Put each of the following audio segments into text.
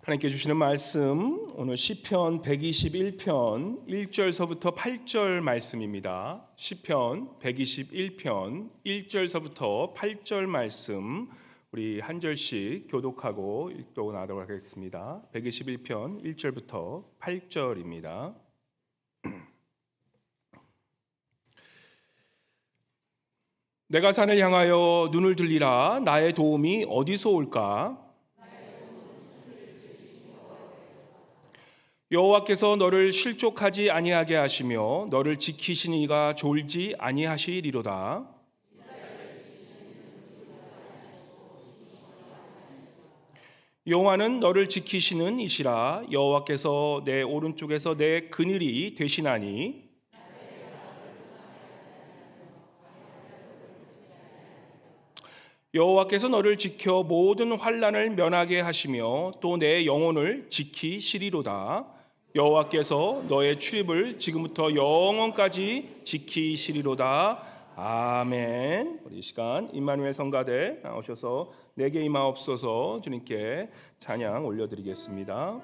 하나님께 주시는 말씀 오늘 시편 121편 1절서부터 8절 말씀입니다. 시편 121편 1절서부터 8절 말씀 우리 한 절씩 교독하고 읽도록 나가도록 하겠습니다. 121편 1절부터 8절입니다. 내가 산을 향하여 눈을 들리라. 나의 도움이 어디서 올까? 여호와께서 너를 실족하지 아니하게 하시며 너를 지키시는 이가 졸지 아니하시리로다. 여호와는 너를 지키시는 이시라. 여호와께서 내 오른쪽에서 내 그늘이 되시나니 여호와께서 너를 지켜 모든 환난을 면하게 하시며 또 내 영혼을 지키시리로다. 여호와께서 너의 출입을 지금부터 영원까지 지키시리로다. 아멘. 우리 이 시간 임마누엘 성가대 나오셔서 내게 임하옵소서 주님께 찬양 올려드리겠습니다.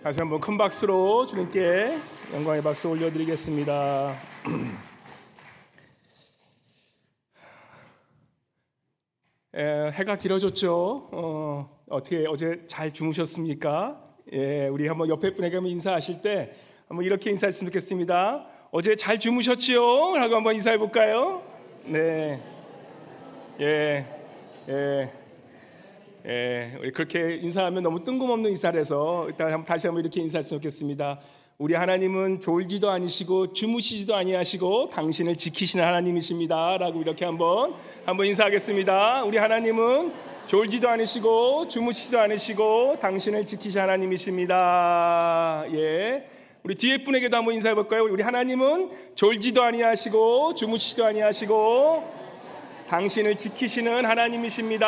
다시 한번 큰 박수로 주님께 영광의 박수 올려드리겠습니다. 해가 길어졌죠. 어떻게 어제 잘 주무셨습니까? 우리 한번 옆에 분에게 한번 인사하실 때 한번 이렇게 인사했으면 좋겠습니다. 어제 잘 주무셨지요? 라고 한번 인사해 볼까요? 네. 우리 그렇게 인사하면 너무 뜬금없는 인사를 해서 일단 다시 한번 이렇게 인사했으면 좋겠습니다. 우리 하나님은 졸지도 아니시고 주무시지도 아니하시고 당신을 지키시는 하나님이십니다. 라고 이렇게 한번 인사하겠습니다. 우리 하나님은 졸지도 않으시고 주무시지도 않으시고 당신을 지키시는 하나님이십니다. 우리 뒤에 분에게도 한번 인사해 볼까요? 우리 하나님은 졸지도 아니하시고 주무시지도 아니하시고 당신을 지키시는 하나님이십니다.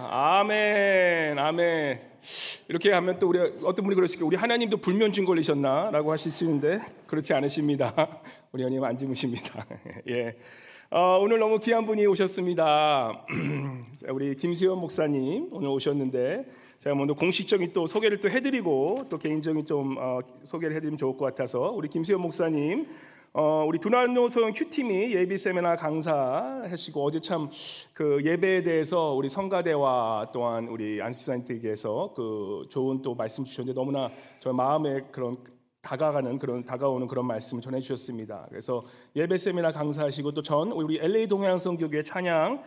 아멘, 아멘. 이렇게 하면 또 우리 어떤 분이 그러시길 우리 하나님도 불면증 걸리셨나라고 하실 수 있는데 그렇지 않으십니다. 우리 하나님 안 주무십니다. 오늘 너무 귀한 분이 오셨습니다. 우리 김수현 목사님 오늘 오셨는데 제가 먼저 공식적인 또 소개를 또 해드리고 또 개인적인 좀 소개를 해드리면 좋을 것 같아서 우리 김수현 목사님. 우리 두란노 소형 큐팀이 예비 세미나 강사하시고 어제 참 그 예배에 대해서 우리 성가대와 또한 우리 안수사님께서 그 좋은 또 말씀 주셨는데 너무나 저 마음에 그런 다가오는 그런 말씀을 전해 주셨습니다. 그래서 예배 세미나 강사하시고 또 전 우리 LA 동양성교회 찬양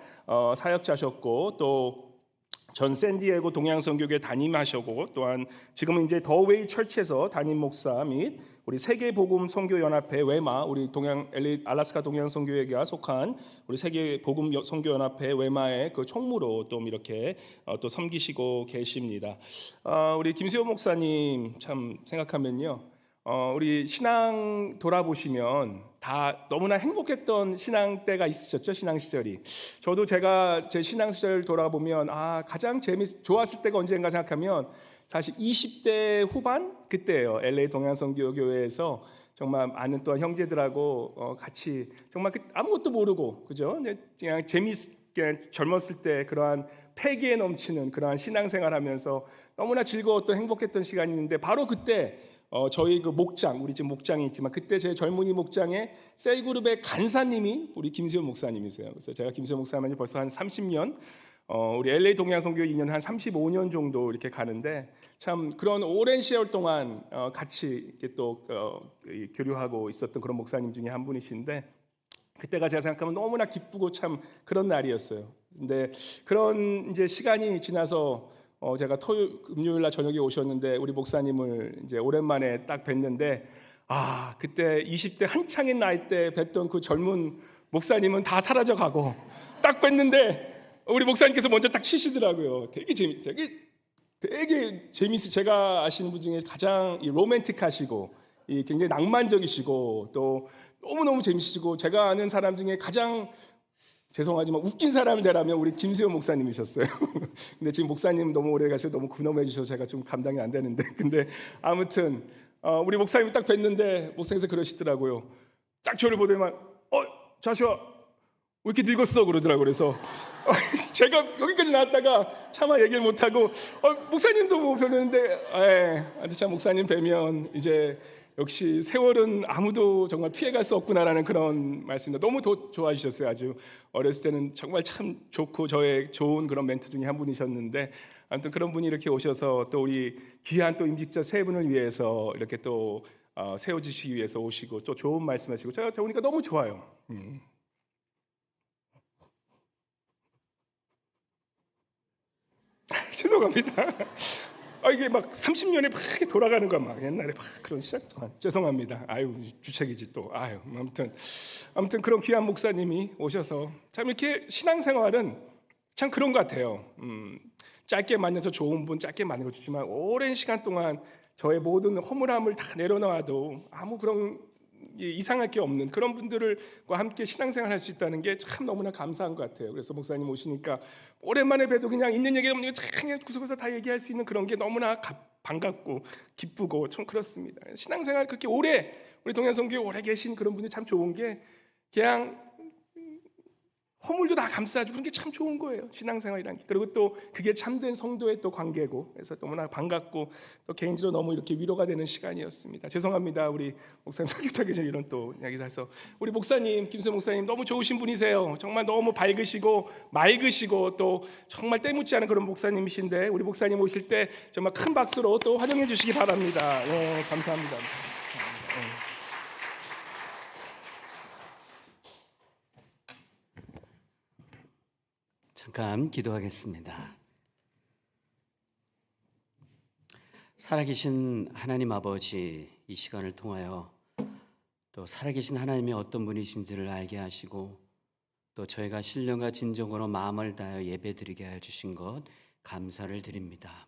사역자셨고 또 전 샌디에고 동양선교회 담임하시고 또한 지금은 이제 더웨이 철치에서 담임 목사 및 우리 세계복음 선교연합회 외마 우리 LA 알래스카 동양선교회가 속한 우리 세계복음 선교연합회 외마의 그 총무로 또 이렇게 또 섬기시고 계십니다. 우리 김수호 목사님 참 생각하면요. 우리 신앙 돌아보시면 다 너무나 행복했던 신앙 때가 있으셨죠. 신앙 시절이. 저도 제가 제 신앙 시절 돌아보면 가장 좋았을 때가 언제인가 생각하면 사실 20대 후반 그때예요. LA 동양선교교회에서 정말 많은 또한 형제들하고 같이 정말 아무것도 모르고 그죠? 그냥 재밌게 젊었을 때 그러한 패기에 넘치는 그러한 신앙생활하면서 너무나 즐거웠던 행복했던 시간이 있는데 바로 그때 저희 그 목장, 우리 지금 목장이 있지만 그때 제 젊은이 목장의 셀그룹의 간사님이 우리 김수현 목사님이세요. 그래서 제가 김수현 목사님이 벌써 한 30년, 우리 LA 동양선교 2년 한 35년 정도 이렇게 가는데 참 그런 오랜 시절 동안 같이 이렇게 또 교류하고 있었던 그런 목사님 중에 한 분이신데 그때가 제가 생각하면 너무나 기쁘고 참 그런 날이었어요. 근데 그런 이제 시간이 지나서 제가 금요일 날 저녁에 오셨는데 우리 목사님을 이제 오랜만에 딱 뵀는데 그때 20대 한창인 나이 때 뵀던 그 젊은 목사님은 다 사라져 가고 딱 뵀는데 우리 목사님께서 먼저 딱 치시더라고요. 되게 재밌어. 제가 아시는 분 중에 가장 로맨틱하시고 굉장히 낭만적이시고 또 너무너무 재밌으시고 제가 아는 사람 중에 가장 죄송하지만 웃긴 사람을 대라면 우리 김수현 목사님이셨어요. 근데 지금 목사님 너무 오래 가셔서 너무 근엄해 주셔서 제가 좀 감당이 안 되는데 근데 아무튼 우리 목사님 딱 뵀는데 목사님께서 그러시더라고요. 딱 저를 보더니만 자슈아 왜 이렇게 늙었어 그러더라고요. 그래서 제가 여기까지 나왔다가 차마 얘기를 못하고 목사님도 뭐 별로인데 참 목사님 뵈면 이제 역시 세월은 아무도 정말 피해갈 수 없구나라는 그런 말씀입니다. 너무 좋아해 주셨어요. 아주 어렸을 때는 정말 참 좋고 저의 좋은 그런 멘트 중에 한 분이셨는데 아무튼 그런 분이 이렇게 오셔서 또 우리 귀한 또 임직자 세 분을 위해서 이렇게 또 세워주시기 위해서 오시고 또 좋은 말씀하시고 제가 보니까 너무 좋아요. 죄송합니다. 이게 막 30년이 막 돌아가는 거 막 옛날에 막 그런 시작 동안 죄송합니다. 주책이지 또. 아무튼 그런 귀한 목사님이 오셔서 참 이렇게 신앙생활은 참 그런 것 같아요. 짧게 만나서 좋은 분 짧게 만나고 주지만 오랜 시간 동안 저의 모든 허물함을 다 내려놔도 아무 그런 이상할 게 없는 그런 분들과 함께 신앙생활 할 수 있다는 게 참 너무나 감사한 것 같아요. 그래서 목사님 오시니까 오랜만에 봬도 그냥 있는 얘기 없는 게 그냥 구석에서 다 얘기할 수 있는 그런 게 너무나 반갑고 기쁘고 좀 그렇습니다. 신앙생활 그렇게 오래 우리 동양선교회 오래 계신 그런 분이 참 좋은 게 그냥 허물도 다 감싸주고 그런 게 참 좋은 거예요. 신앙생활이란 게. 그리고 또 그게 참된 성도의 또 관계고, 그래서 너무나 반갑고 또 개인적으로 너무 이렇게 위로가 되는 시간이었습니다. 죄송합니다. 우리 목사님 설교하기 전에 이런 또 이야기를 해서. 우리 목사님, 김세 목사님 너무 좋으신 분이세요. 정말 너무 밝으시고 맑으시고 또 정말 때묻지 않은 그런 목사님이신데, 우리 목사님 오실 때 정말 큰 박수로 또 환영해 주시기 바랍니다. 예, 감사합니다. 잠깐 기도하겠습니다. 살아계신 하나님 아버지, 이 시간을 통하여 또 살아계신 하나님이 어떤 분이신지를 알게 하시고 또 저희가 신령과 진정으로 마음을 다하여 예배드리게 하여 주신 것 감사를 드립니다.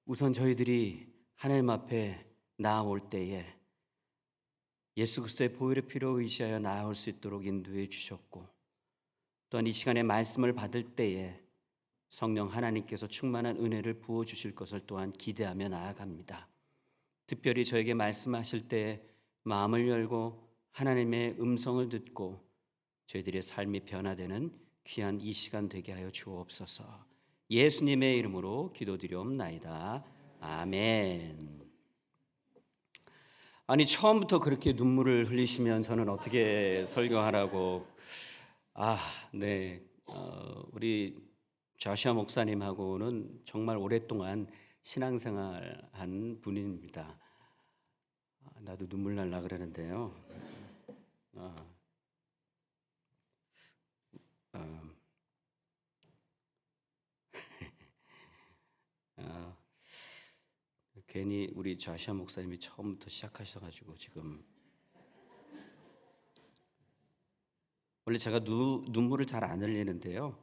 우선 저희들이 하나님 앞에 나아올 때에 예수 그리스도의 보혈의 피로 의지하여 나아올 수 있도록 인도해 주셨고, 또한 이 시간에 말씀을 받을 때에 성령 하나님께서 충만한 은혜를 부어주실 것을 또한 기대하며 나아갑니다. 특별히 저에게 말씀하실 때 마음을 열고 하나님의 음성을 듣고 저희들의 삶이 변화되는 귀한 이 시간 되게 하여 주옵소서. 예수님의 이름으로 기도드리옵나이다. 아멘. 아니, 처음부터 그렇게 눈물을 흘리시면서는 어떻게 설교하라고. 네. 우리 좌시아 목사님하고는 정말 오랫동안 신앙생활한 분입니다. 나도 눈물 날라 그러는데요. 괜히 우리 좌시아 목사님이 처음부터 시작하셔가지고 지금 원래 제가 눈물을 잘 안 흘리는데요.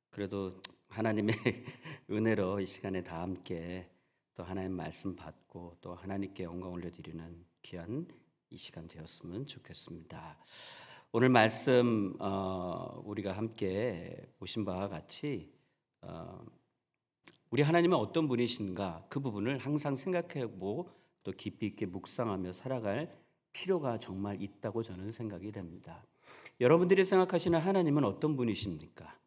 그래도 하나님의 은혜로 이 시간에 다 함께 또 하나님 말씀 받고 또 하나님께 영광 올려드리는 귀한 이 시간 되었으면 좋겠습니다. 오늘 말씀 우리가 함께 보신 바와 같이 우리 하나님은 어떤 분이신가, 그 부분을 항상 생각해보고 또 깊이 있게 묵상하며 살아갈 필요가 정말 있다고 저는 생각이 됩니다. 여러분들이 생각하시는 하나님은 어떤 분이십니까?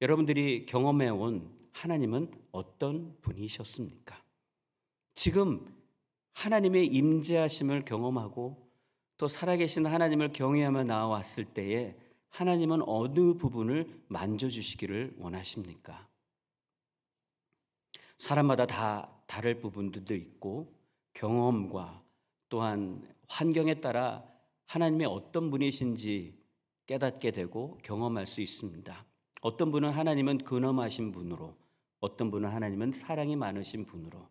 여러분들이 경험해온 하나님은 어떤 분이셨습니까? 지금 하나님의 임재하심을 경험하고 또 살아계신 하나님을 경외하며 나아왔을 때에 하나님은 어느 부분을 만져주시기를 원하십니까? 사람마다 다 다를 부분들도 있고 경험과 또한 환경에 따라 하나님의 어떤 분이신지 깨닫게 되고 경험할 수 있습니다. 어떤 분은 하나님은 근엄하신 분으로, 어떤 분은 하나님은 사랑이 많으신 분으로,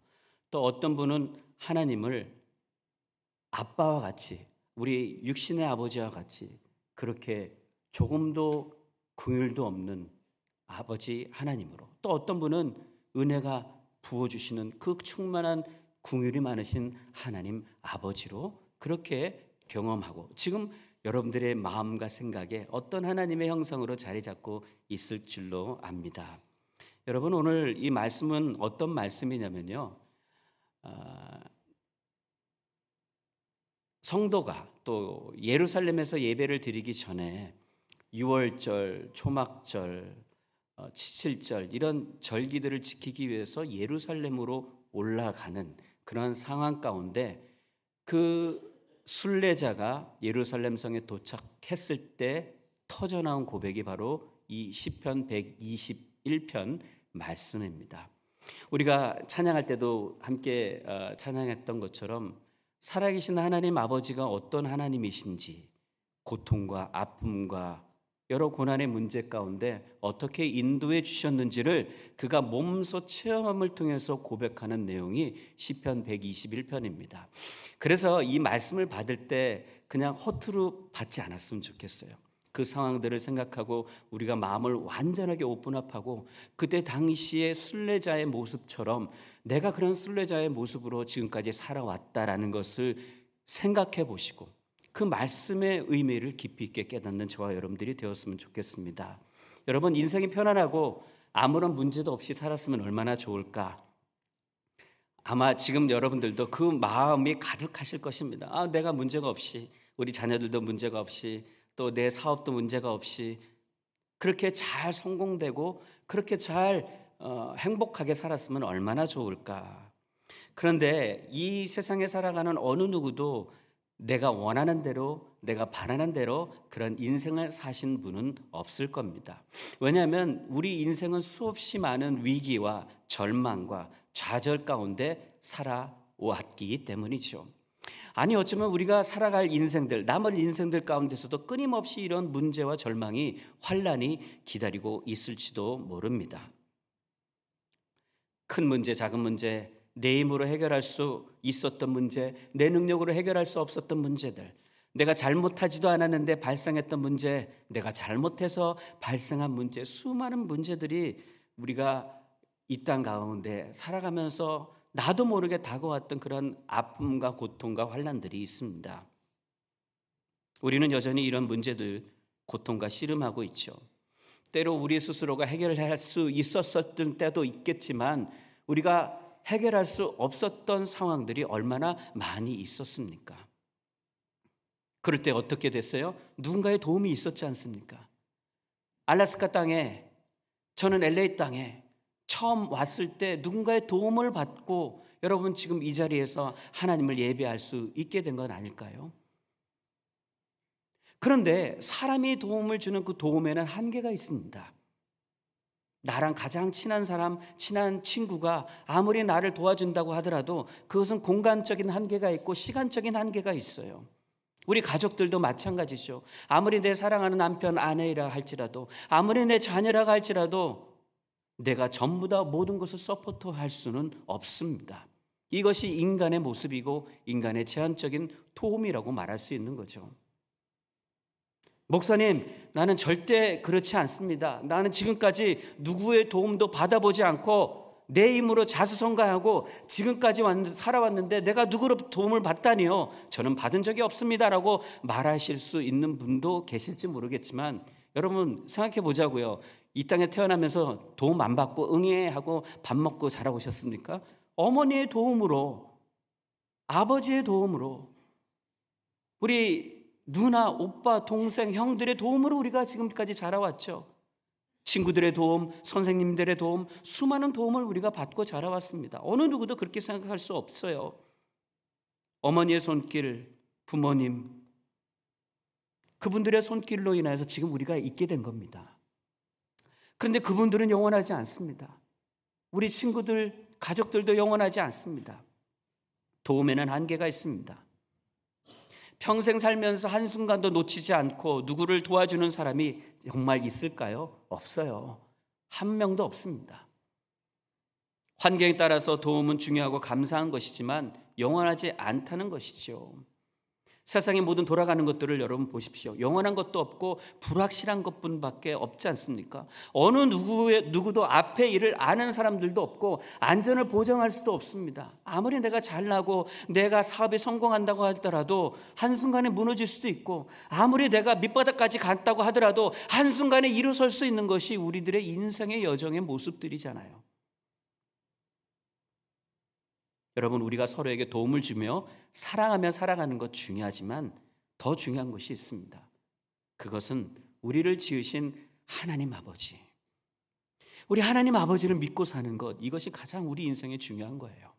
또 어떤 분은 하나님을 아빠와 같이, 우리 육신의 아버지와 같이 그렇게 조금도 긍휼도 없는 아버지 하나님으로, 또 어떤 분은 은혜가 부어주시는 그 충만한 긍휼이 많으신 하나님 아버지로 그렇게 경험하고, 지금 여러분들의 마음과 생각에 어떤 하나님의 형상으로 자리 잡고 있을 줄로 압니다. 여러분, 오늘 이 말씀은 어떤 말씀이냐면요, 성도가 또 예루살렘에서 예배를 드리기 전에 유월절, 초막절, 칠칠 이런 절기들을 지키기 위해서 예루살렘으로 올라가는 그런 상황 가운데 그 순례자가 예루살렘 성에 도착했을 때 터져나온 고백이 바로 이 시편 121편 말씀입니다. 우리가 찬양할 때도 함께 찬양했던 것처럼 살아계신 하나님 아버지가 어떤 하나님이신지, 고통과 아픔과 여러 고난의 문제 가운데 어떻게 인도해 주셨는지를 그가 몸소 체험을 통해서 고백하는 내용이 시편 121편입니다. 그래서 이 말씀을 받을 때 그냥 허투루 받지 않았으면 좋겠어요. 그 상황들을 생각하고 우리가 마음을 완전하게 오픈업하고 그때 당시의 순례자의 모습처럼 내가 그런 순례자의 모습으로 지금까지 살아왔다라는 것을 생각해 보시고 그 말씀의 의미를 깊이 있게 깨닫는 저와 여러분들이 되었으면 좋겠습니다. 여러분, 인생이 편안하고 아무런 문제도 없이 살았으면 얼마나 좋을까? 아마 지금 여러분들도 그 마음이 가득하실 것입니다. 내가 문제가 없이, 우리 자녀들도 문제가 없이, 또 내 사업도 문제가 없이 그렇게 잘 성공되고 그렇게 잘 행복하게 살았으면 얼마나 좋을까. 그런데 이 세상에 살아가는 어느 누구도 내가 원하는 대로, 내가 바라는 대로 그런 인생을 사신 분은 없을 겁니다. 왜냐하면 우리 인생은 수없이 많은 위기와 절망과 좌절 가운데 살아왔기 때문이죠. 아니 어쩌면 우리가 살아갈 인생들, 남은 인생들 가운데서도 끊임없이 이런 문제와 절망이, 환난이 기다리고 있을지도 모릅니다. 큰 문제, 작은 문제, 내 힘으로 해결할 수 있었던 문제, 내 능력으로 해결할 수 없었던 문제들, 내가 잘못하지도 않았는데 발생했던 문제, 내가 잘못해서 발생한 문제, 수많은 문제들이 우리가 이 땅 가운데 살아가면서 나도 모르게 다가왔던 그런 아픔과 고통과 환난들이 있습니다. 우리는 여전히 이런 문제들, 고통과 씨름하고 있죠. 때로 우리 스스로가 해결할 수 있었던 때도 있겠지만 우리가 해결할 수 없었던 상황들이 얼마나 많이 있었습니까? 그럴 때 어떻게 됐어요? 누군가의 도움이 있었지 않습니까? 알래스카 땅에, 저는 LA 땅에 처음 왔을 때 누군가의 도움을 받고 여러분 지금 이 자리에서 하나님을 예배할 수 있게 된 건 아닐까요? 그런데 사람이 도움을 주는 그 도움에는 한계가 있습니다. 나랑 가장 친한 사람, 친한 친구가 아무리 나를 도와준다고 하더라도 그것은 공간적인 한계가 있고 시간적인 한계가 있어요. 우리 가족들도 마찬가지죠. 아무리 내 사랑하는 남편, 아내이라 할지라도, 아무리 내 자녀라고 할지라도 내가 전부 다 모든 것을 서포트할 수는 없습니다. 이것이 인간의 모습이고 인간의 제한적인 도움이라고 말할 수 있는 거죠. 목사님, 나는 절대 그렇지 않습니다. 나는 지금까지 누구의 도움도 받아보지 않고 내 힘으로 자수성가하고 지금까지 살아왔는데 내가 누구로 도움을 받다니요? 저는 받은 적이 없습니다라고 말하실 수 있는 분도 계실지 모르겠지만 여러분 생각해 보자고요. 이 땅에 태어나면서 도움 안 받고 응애 하고 밥 먹고 자라오셨습니까? 어머니의 도움으로, 아버지의 도움으로, 우리 누나, 오빠, 동생, 형들의 도움으로 우리가 지금까지 자라왔죠. 친구들의 도움, 선생님들의 도움, 수많은 도움을 우리가 받고 자라왔습니다. 어느 누구도 그렇게 생각할 수 없어요. 어머니의 손길, 부모님, 그분들의 손길로 인해서 지금 우리가 있게 된 겁니다. 그런데 그분들은 영원하지 않습니다. 우리 친구들, 가족들도 영원하지 않습니다. 도움에는 한계가 있습니다. 평생 살면서 한순간도 놓치지 않고 누구를 도와주는 사람이 정말 있을까요? 없어요. 한 명도 없습니다. 환경에 따라서 도움은 중요하고 감사한 것이지만 영원하지 않다는 것이죠. 세상의 모든 돌아가는 것들을 여러분 보십시오. 영원한 것도 없고 불확실한 것뿐밖에 없지 않습니까? 어느 누구도 앞에 일을 아는 사람들도 없고 안전을 보장할 수도 없습니다. 아무리 내가 잘나고 내가 사업에 성공한다고 하더라도 한순간에 무너질 수도 있고 아무리 내가 밑바닥까지 갔다고 하더라도 한순간에 일어설 수 있는 것이 우리들의 인생의 여정의 모습들이잖아요. 여러분, 우리가 서로에게 도움을 주며 사랑하며 살아가는 것 중요하지만 더 중요한 것이 있습니다. 그것은 우리를 지으신 하나님 아버지, 우리 하나님 아버지를 믿고 사는 것, 이것이 가장 우리 인생에 중요한 거예요.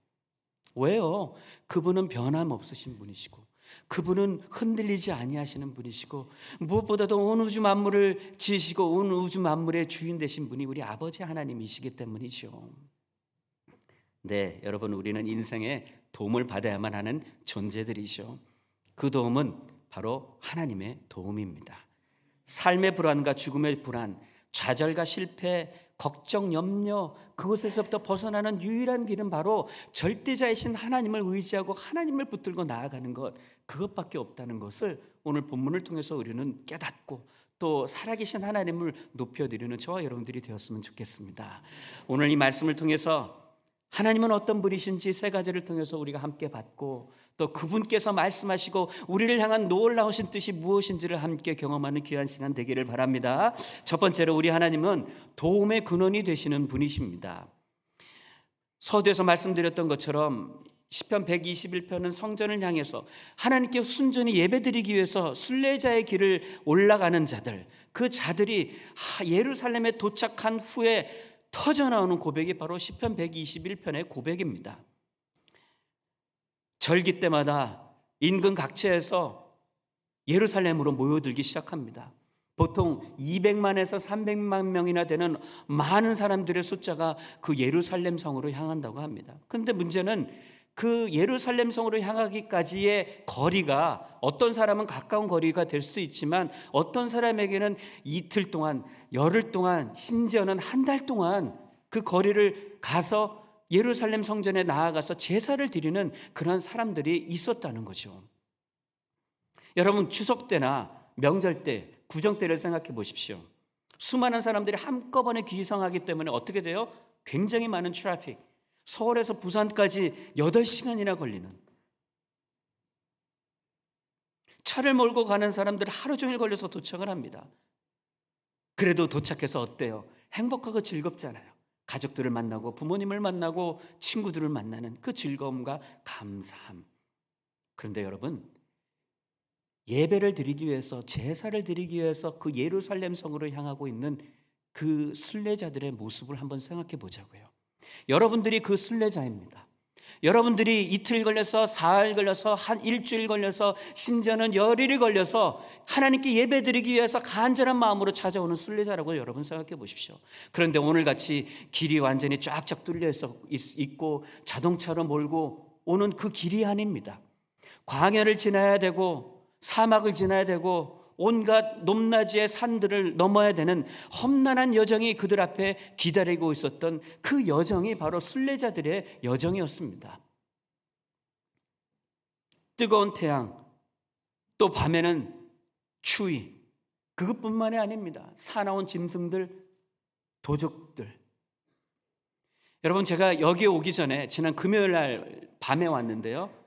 왜요? 그분은 변함없으신 분이시고 그분은 흔들리지 아니하시는 분이시고 무엇보다도 온 우주 만물을 지으시고 온 우주 만물의 주인 되신 분이 우리 아버지 하나님이시기 때문이죠. 네, 여러분, 우리는 인생에 도움을 받아야만 하는 존재들이죠. 그 도움은 바로 하나님의 도움입니다. 삶의 불안과 죽음의 불안, 좌절과 실패, 걱정, 염려, 그것에서부터 벗어나는 유일한 길은 바로 절대자이신 하나님을 의지하고 하나님을 붙들고 나아가는 것, 그것밖에 없다는 것을 오늘 본문을 통해서 우리는 깨닫고 또 살아계신 하나님을 높여드리는 저와 여러분들이 되었으면 좋겠습니다. 오늘 이 말씀을 통해서 하나님은 어떤 분이신지 세 가지를 통해서 우리가 함께 받고 또 그분께서 말씀하시고 우리를 향한 놀라우신 뜻이 무엇인지를 함께 경험하는 귀한 시간 되기를 바랍니다. 첫 번째로 우리 하나님은 도움의 근원이 되시는 분이십니다. 서두에서 말씀드렸던 것처럼 시편 121편은 성전을 향해서 하나님께 순전히 예배드리기 위해서 순례자의 길을 올라가는 자들, 그 자들이 예루살렘에 도착한 후에 터져나오는 고백이 바로 시편 121편의 고백입니다. 절기 때마다 인근 각지에서 예루살렘으로 모여들기 시작합니다. 보통 200만에서 300만 명이나 되는 많은 사람들의 숫자가 그 예루살렘 성으로 향한다고 합니다. 그런데 문제는 그 예루살렘 성으로 향하기까지의 거리가 어떤 사람은 가까운 거리가 될 수도 있지만 어떤 사람에게는 이틀 동안, 열흘 동안, 심지어는 한 달 동안 그 거리를 가서 예루살렘 성전에 나아가서 제사를 드리는 그런 사람들이 있었다는 거죠. 여러분, 추석 때나 명절 때, 구정 때를 생각해 보십시오. 수많은 사람들이 한꺼번에 귀성하기 때문에 어떻게 돼요? 굉장히 많은 트래픽, 서울에서 부산까지 8시간이나 걸리는, 차를 몰고 가는 사람들 하루 종일 걸려서 도착을 합니다. 그래도 도착해서 어때요? 행복하고 즐겁잖아요. 가족들을 만나고 부모님을 만나고 친구들을 만나는 그 즐거움과 감사함. 그런데 여러분, 예배를 드리기 위해서, 제사를 드리기 위해서 그 예루살렘 성으로 향하고 있는 그 순례자들의 모습을 한번 생각해 보자고요. 여러분들이 그 순례자입니다. 여러분들이 이틀 걸려서, 사흘 걸려서, 한 일주일 걸려서, 심지어는 열일이 걸려서 하나님께 예배드리기 위해서 간절한 마음으로 찾아오는 순례자라고 여러분 생각해 보십시오. 그런데 오늘같이 길이 완전히 쫙쫙 뚫려 있고 자동차로 몰고 오는 그 길이 아닙니다. 광야를 지나야 되고 사막을 지나야 되고 온갖 높낮이의 산들을 넘어야 되는 험난한 여정이 그들 앞에 기다리고 있었던 그 여정이 바로 순례자들의 여정이었습니다. 뜨거운 태양, 또 밤에는 추위, 그것뿐만이 아닙니다. 사나운 짐승들, 도적들. 여러분, 제가 여기 오기 전에 지난 금요일 날 밤에 왔는데요,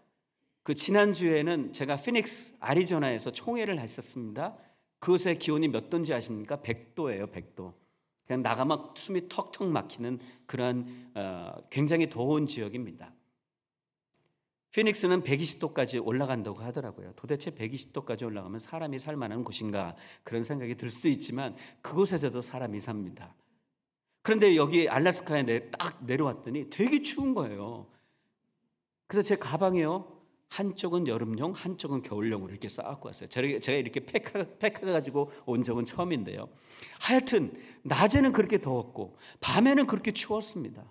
그 지난주에는 제가 피닉스 애리조나에서 총회를 했었습니다. 그곳의 기온이 몇 도인지 아십니까? 100도예요. 100도. 그냥 나가면 숨이 턱턱 막히는 그런 굉장히 더운 지역입니다. 피닉스는 120도까지 올라간다고 하더라고요. 도대체 120도까지 올라가면 사람이 살 만한 곳인가, 그런 생각이 들 수 있지만 그곳에서도 사람이 삽니다. 그런데 여기 알래스카에 딱 내려왔더니 되게 추운 거예요. 그래서 제 가방에요, 한쪽은 여름용, 한쪽은 겨울용으로 이렇게 쌓고 왔어요. 제가 이렇게 팩해가지고 온 적은 처음인데요. 하여튼 낮에는 그렇게 더웠고 밤에는 그렇게 추웠습니다.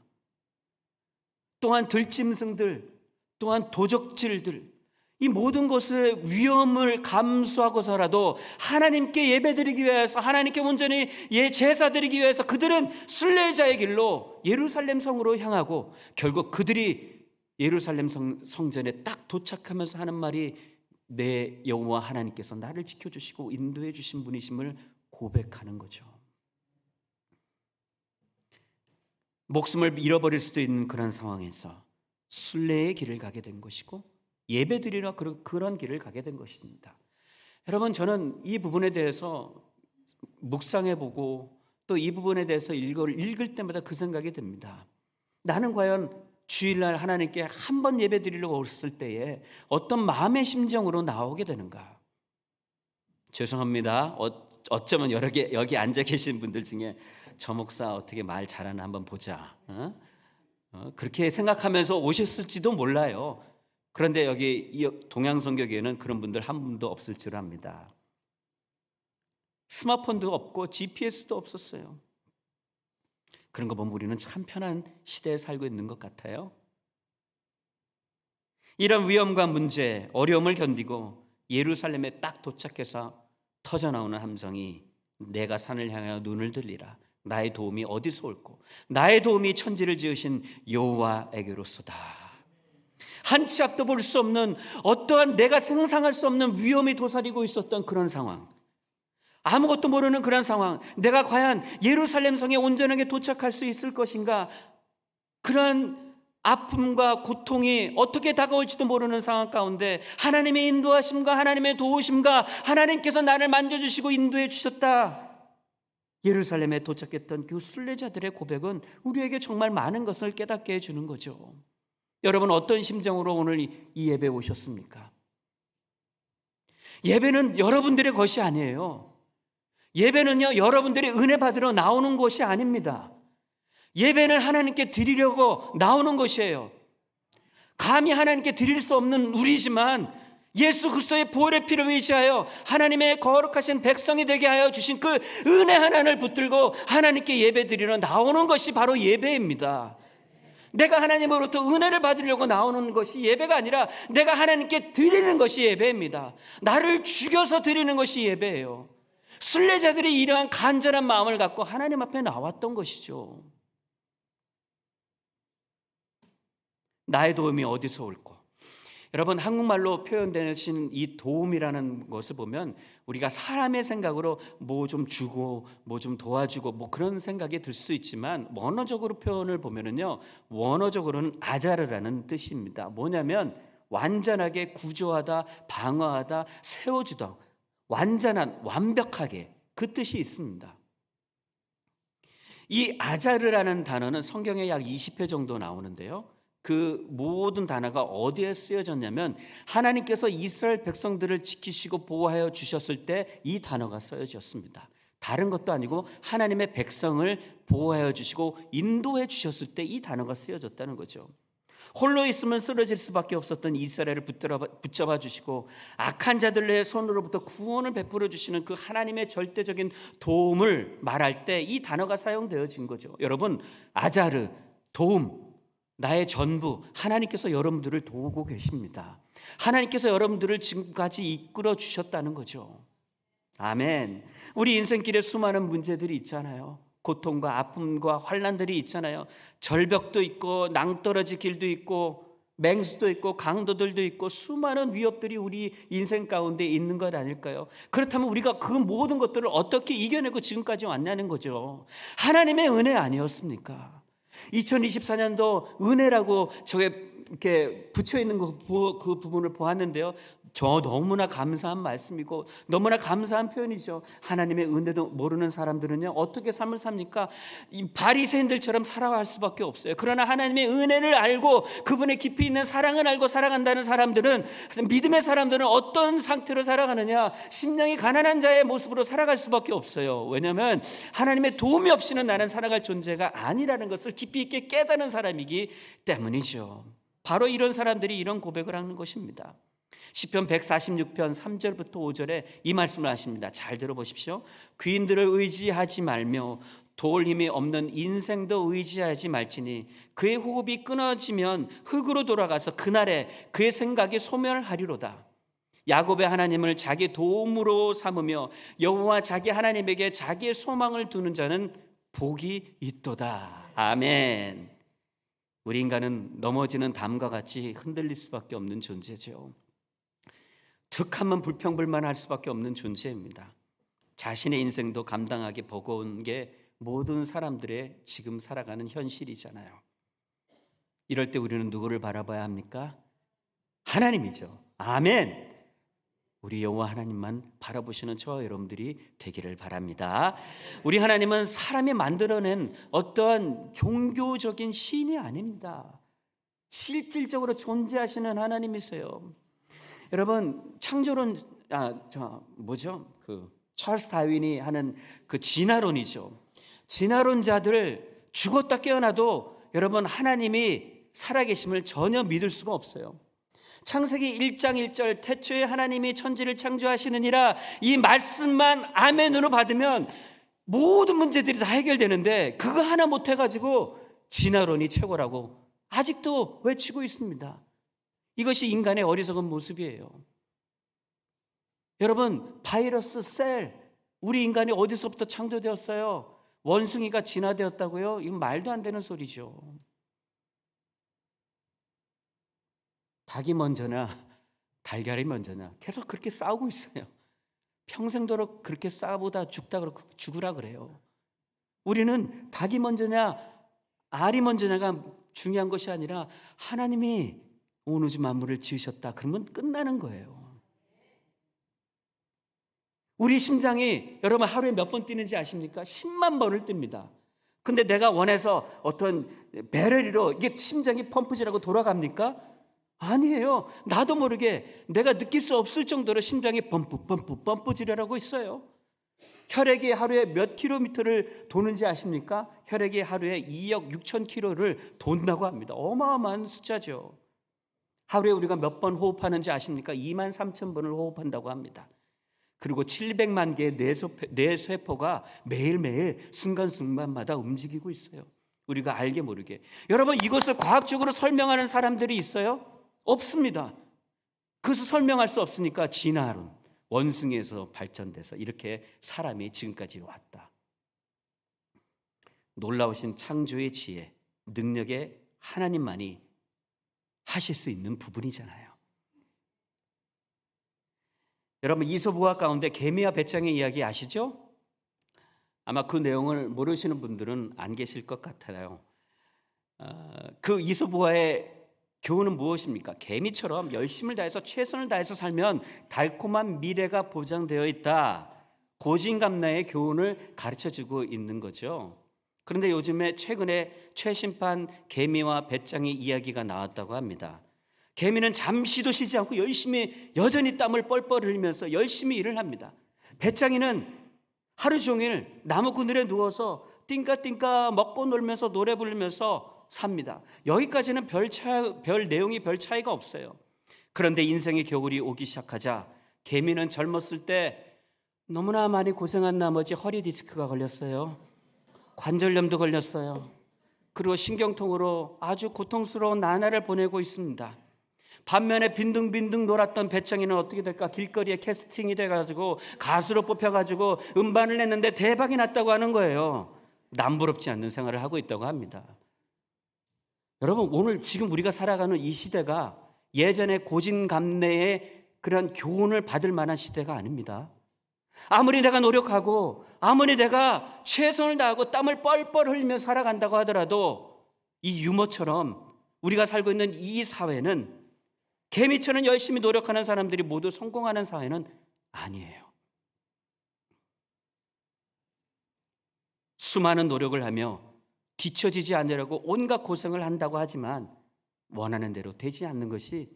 또한 들짐승들, 또한 도적질들, 이 모든 것의 위험을 감수하고서라도 하나님께 예배드리기 위해서, 하나님께 온전히 제사드리기 위해서 그들은 순례자의 길로 예루살렘 성으로 향하고, 결국 그들이 예루살렘 성전에 딱 도착하면서 하는 말이, 내 여호와 하나님께서 나를 지켜주시고 인도해 주신 분이심을 고백하는 거죠. 목숨을 잃어버릴 수도 있는 그런 상황에서 순례의 길을 가게 된 것이고, 예배드리러 그런 길을 가게 된 것입니다. 여러분, 저는 이 부분에 대해서 묵상해보고 또 이 부분에 대해서 읽을 때마다 그 생각이 듭니다. 나는 과연 주일날 하나님께 한 번 예배드리려고 왔을 때에 어떤 마음의 심정으로 나오게 되는가? 죄송합니다. 어쩌면 여기 앉아 계신 분들 중에 저 목사 어떻게 말 잘하나 한번 보자, 그렇게 생각하면서 오셨을지도 몰라요. 그런데 여기 동양선교교회는 그런 분들 한 분도 없을 줄 압니다. 스마트폰도 없고 GPS도 없었어요. 그런 거 보면 우리는 참 편한 시대에 살고 있는 것 같아요. 이런 위험과 문제, 어려움을 견디고 예루살렘에 딱 도착해서 터져나오는 함성이, 내가 산을 향하여 눈을 들리라. 나의 도움이 어디서 올꼬? 나의 도움이 천지를 지으신 여호와에게로소다. 한 치 앞도 볼 수 없는, 어떠한 내가 상상할 수 없는 위험이 도사리고 있었던 그런 상황, 아무것도 모르는 그런 상황, 내가 과연 예루살렘 성에 온전하게 도착할 수 있을 것인가, 그런 아픔과 고통이 어떻게 다가올지도 모르는 상황 가운데 하나님의 인도하심과 하나님의 도우심과 하나님께서 나를 만져주시고 인도해 주셨다. 예루살렘에 도착했던 그 순례자들의 고백은 우리에게 정말 많은 것을 깨닫게 해주는 거죠. 여러분 어떤 심정으로 오늘 이 예배에 오셨습니까? 예배는 여러분들의 것이 아니에요. 예배는요, 여러분들이 은혜 받으러 나오는 것이 아닙니다. 예배는 하나님께 드리려고 나오는 것이에요. 감히 하나님께 드릴 수 없는 우리지만 예수 그리스도의 보혈의 피를 의지하여 하나님의 거룩하신 백성이 되게 하여 주신 그 은혜 하나를 붙들고 하나님께 예배 드리러 나오는 것이 바로 예배입니다. 내가 하나님으로부터 은혜를 받으려고 나오는 것이 예배가 아니라 내가 하나님께 드리는 것이 예배입니다. 나를 죽여서 드리는 것이 예배예요. 순례자들이 이러한 간절한 마음을 갖고 하나님 앞에 나왔던 것이죠. 나의 도움이 어디서 올꼬? 여러분, 한국말로 표현되신 이 도움이라는 것을 보면 우리가 사람의 생각으로 뭐 좀 주고 뭐 좀 도와주고 뭐 그런 생각이 들 수 있지만 원어적으로 표현을 보면은요, 원어적으로는 아자르라는 뜻입니다. 뭐냐면 완전하게 구조하다, 방어하다, 세워주다, 완전한, 완벽하게, 그 뜻이 있습니다. 이 아자르라는 단어는 성경에 약 20회 정도 나오는데요, 그 모든 단어가 어디에 쓰여졌냐면 하나님께서 이스라엘 백성들을 지키시고 보호하여 주셨을 때 이 단어가 쓰여졌습니다. 다른 것도 아니고 하나님의 백성을 보호하여 주시고 인도해 주셨을 때 이 단어가 쓰여졌다는 거죠. 홀로 있으면 쓰러질 수밖에 없었던 이스라엘을 붙잡아 주시고 악한 자들의 손으로부터 구원을 베풀어 주시는 그 하나님의 절대적인 도움을 말할 때 이 단어가 사용되어진 거죠. 여러분, 아자르, 도움, 나의 전부, 하나님께서 여러분들을 도우고 계십니다. 하나님께서 여러분들을 지금까지 이끌어 주셨다는 거죠. 아멘. 우리 인생길에 수많은 문제들이 있잖아요. 고통과 아픔과 환난들이 있잖아요. 절벽도 있고 낭떠러지 길도 있고 맹수도 있고 강도들도 있고 수많은 위협들이 우리 인생 가운데 있는 것 아닐까요? 그렇다면 우리가 그 모든 것들을 어떻게 이겨내고 지금까지 왔냐는 거죠. 하나님의 은혜 아니었습니까? 2024년도 은혜라고 저게 이렇게 붙여 있는 그 부분을 보았는데요, 저 너무나 감사한 말씀이고 너무나 감사한 표현이죠. 하나님의 은혜도 모르는 사람들은요 어떻게 삶을 삽니까? 이 바리새인들처럼 살아갈 수밖에 없어요. 그러나 하나님의 은혜를 알고 그분의 깊이 있는 사랑을 알고 살아간다는 사람들은, 믿음의 사람들은 어떤 상태로 살아가느냐? 심령이 가난한 자의 모습으로 살아갈 수밖에 없어요. 왜냐하면 하나님의 도움이 없이는 나는 살아갈 존재가 아니라는 것을 깊이 있게 깨닫는 사람이기 때문이죠. 바로 이런 사람들이 이런 고백을 하는 것입니다. 시편 146편 3절부터 5절에 이 말씀을 하십니다. 잘 들어보십시오. 귀인들을 의지하지 말며 도울 힘이 없는 인생도 의지하지 말지니 그의 호흡이 끊어지면 흙으로 돌아가서 그날에 그의 생각이 소멸하리로다. 야곱의 하나님을 자기 도움으로 삼으며 여호와 자기 하나님에게 자기의 소망을 두는 자는 복이 있도다. 아멘. 우리 인간은 넘어지는 담과 같이 흔들릴 수밖에 없는 존재죠. 툭 하면 불평불만할 수밖에 없는 존재입니다. 자신의 인생도 감당하기 버거운 게 모든 사람들의 지금 살아가는 현실이잖아요. 이럴 때 우리는 누구를 바라봐야 합니까? 하나님이죠. 아멘. 우리 여호와 하나님만 바라보시는 저와 여러분들이 되기를 바랍니다. 우리 하나님은 사람이 만들어낸 어떠한 종교적인 신이 아닙니다. 실질적으로 존재하시는 하나님이세요. 여러분, 창조론 찰스 다윈이 하는 그 진화론이죠. 진화론자들 죽었다 깨어나도 여러분 하나님이 살아계심을 전혀 믿을 수가 없어요. 창세기 1장 1절 태초에 하나님이 천지를 창조하시느니라, 이 말씀만 아멘으로 받으면 모든 문제들이 다 해결되는데 그거 하나 못해가지고 진화론이 최고라고 아직도 외치고 있습니다. 이것이 인간의 어리석은 모습이에요. 여러분, 바이러스, 셀, 우리 인간이 어디서부터 창조되었어요? 원숭이가 진화되었다고요? 이건 말도 안 되는 소리죠. 닭이 먼저냐 달걀이 먼저냐 계속 그렇게 싸우고 있어요. 평생도록 그렇게 싸우다 죽으라 그래요. 우리는 닭이 먼저냐 알이 먼저냐가 중요한 것이 아니라 하나님이 온 우주 만물을 지으셨다 그러면 끝나는 거예요. 우리 심장이 여러분 하루에 몇 번 뛰는지 아십니까? 10만 번을 뜹니다. 근데 내가 원해서 어떤 배럴리로 이게 심장이 펌프질하고 돌아갑니까? 아니에요. 나도 모르게 내가 느낄 수 없을 정도로 심장이 펌프질을 하고 있어요. 혈액이 하루에 몇 킬로미터를 도는지 아십니까? 혈액이 하루에 2억 6천 킬로를 돈다고 합니다. 어마어마한 숫자죠. 하루에 우리가 몇 번 호흡하는지 아십니까? 2만 3천 번을 호흡한다고 합니다. 그리고 700만 개의 뇌세포가 매일매일 순간순간마다 움직이고 있어요. 우리가 알게 모르게. 여러분, 이것을 과학적으로 설명하는 사람들이 있어요? 없습니다. 그것을 설명할 수 없으니까 진화론, 원숭이에서 발전돼서 이렇게 사람이 지금까지 왔다. 놀라우신 창조의 지혜, 능력에 하나님만이 하실 수 있는 부분이잖아요. 여러분, 이솝우화 가운데 개미와 배짱의 이야기 아시죠? 아마 그 내용을 모르시는 분들은 안 계실 것 같아요. 그 이솝우화의 교훈은 무엇입니까? 개미처럼 열심을 다해서 최선을 다해서 살면 달콤한 미래가 보장되어 있다. 고진감래의 교훈을 가르쳐주고 있는 거죠. 그런데 요즘에 최근에 최신판 개미와 배짱의 이야기가 나왔다고 합니다. 개미는 잠시도 쉬지 않고 열심히 여전히 땀을 뻘뻘 흘리면서 열심히 일을 합니다. 배짱이는 하루 종일 나무 그늘에 누워서 띵까띵까 먹고 놀면서 노래 부르면서 삽니다. 여기까지는 별 내용이 별 차이가 없어요. 그런데 인생의 겨울이 오기 시작하자 개미는 젊었을 때 너무나 많이 고생한 나머지 허리 디스크가 걸렸어요. 관절염도 걸렸어요. 그리고 신경통으로 아주 고통스러운 나날을 보내고 있습니다. 반면에 빈둥빈둥 놀았던 배짱이는 어떻게 될까? 길거리에 캐스팅이 돼가지고 가수로 뽑혀가지고 음반을 냈는데 대박이 났다고 하는 거예요. 남부럽지 않는 생활을 하고 있다고 합니다. 여러분, 오늘 지금 우리가 살아가는 이 시대가 예전에 고진감래의 그런 교훈을 받을 만한 시대가 아닙니다. 아무리 내가 노력하고 아무리 내가 최선을 다하고 땀을 뻘뻘 흘리며 살아간다고 하더라도 이 유머처럼 우리가 살고 있는 이 사회는 개미처럼 열심히 노력하는 사람들이 모두 성공하는 사회는 아니에요. 수많은 노력을 하며 뒤처지지 않으려고 온갖 고생을 한다고 하지만 원하는 대로 되지 않는 것이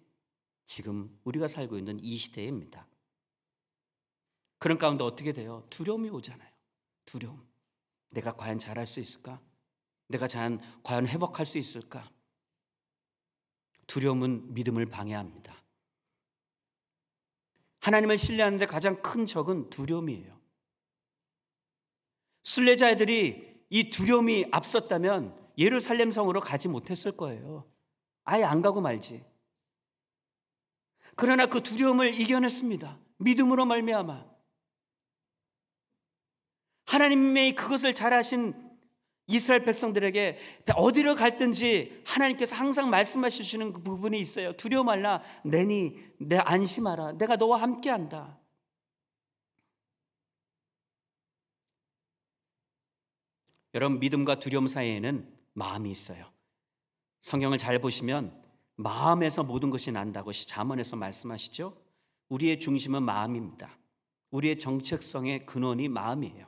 지금 우리가 살고 있는 이 시대입니다. 그런 가운데 어떻게 돼요? 두려움이 오잖아요. 두려움. 내가 과연 잘할 수 있을까? 내가 과연 회복할 수 있을까? 두려움은 믿음을 방해합니다. 하나님을 신뢰하는데 가장 큰 적은 두려움이에요. 순례자들이 이 두려움이 앞섰다면 예루살렘 성으로 가지 못했을 거예요. 아예 안 가고 말지. 그러나 그 두려움을 이겨냈습니다. 믿음으로 말미암아. 하나님의 그것을 잘하신 이스라엘 백성들에게 어디로 갈든지 하나님께서 항상 말씀하시는 그 부분이 있어요. 두려워 말라. 내 안심하라. 내가 너와 함께한다. 여러분, 믿음과 두려움 사이에는 마음이 있어요. 성경을 잘 보시면 마음에서 모든 것이 난다고 잠언에서 말씀하시죠. 우리의 중심은 마음입니다. 우리의 정체성의 근원이 마음이에요.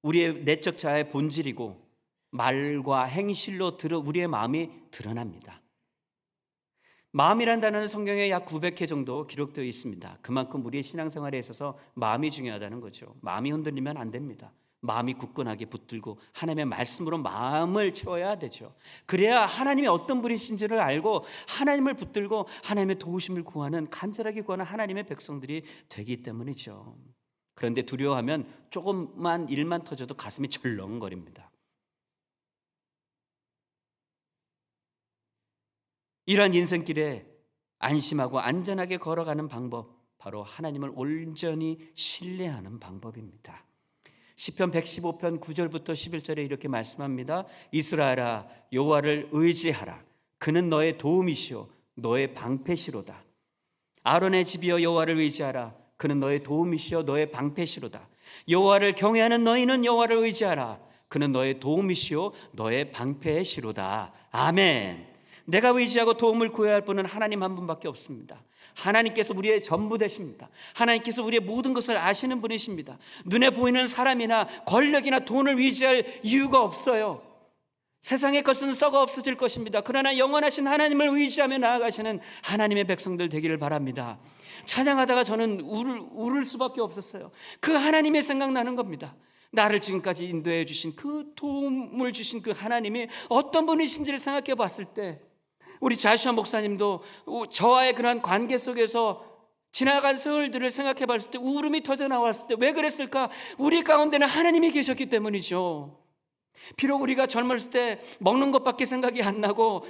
우리의 내적 자아의 본질이고 말과 행실로 우리의 마음이 드러납니다. 마음이란 단어는 성경에 약 900회 정도 기록되어 있습니다. 그만큼 우리의 신앙생활에 있어서 마음이 중요하다는 거죠. 마음이 흔들리면 안 됩니다. 마음이 굳건하게 붙들고 하나님의 말씀으로 마음을 채워야 되죠. 그래야 하나님이 어떤 분이신지를 알고 하나님을 붙들고 하나님의 도우심을 구하는, 간절하게 구하는 하나님의 백성들이 되기 때문이죠. 그런데 두려워하면 조금만 일만 터져도 가슴이 철렁거립니다. 이러한 인생길에 안심하고 안전하게 걸어가는 방법, 바로 하나님을 온전히 신뢰하는 방법입니다. 시편 115편 9절부터 11절에 이렇게 말씀합니다. 이스라엘아, 여호와를 의지하라. 그는 너의 도움이시오 너의 방패시로다. 아론의 집이여, 여호와를 의지하라. 그는 너의 도움이시오 너의 방패시로다. 여호와를 경외하는 너희는 여호와를 의지하라. 그는 너의 도움이시오 너의 방패시로다. 아멘. 내가 의지하고 도움을 구해야 할 분은 하나님 한 분밖에 없습니다. 하나님께서 우리의 전부 되십니다. 하나님께서 우리의 모든 것을 아시는 분이십니다. 눈에 보이는 사람이나 권력이나 돈을 의지할 이유가 없어요. 세상의 것은 썩어 없어질 것입니다. 그러나 영원하신 하나님을 의지하며 나아가시는 하나님의 백성들 되기를 바랍니다. 찬양하다가 저는 울을 수밖에 없었어요. 그 하나님의 생각나는 겁니다. 나를 지금까지 인도해 주신 그 도움을 주신 그 하나님이 어떤 분이신지를 생각해 봤을 때, 우리 자시아 목사님도 저와의 그러한 관계 속에서 지나간 세월들을 생각해 봤을 때 울음이 터져 나왔을 때 왜 그랬을까? 우리 가운데는 하나님이 계셨기 때문이죠. 비록 우리가 젊었을 때 먹는 것밖에 생각이 안 나고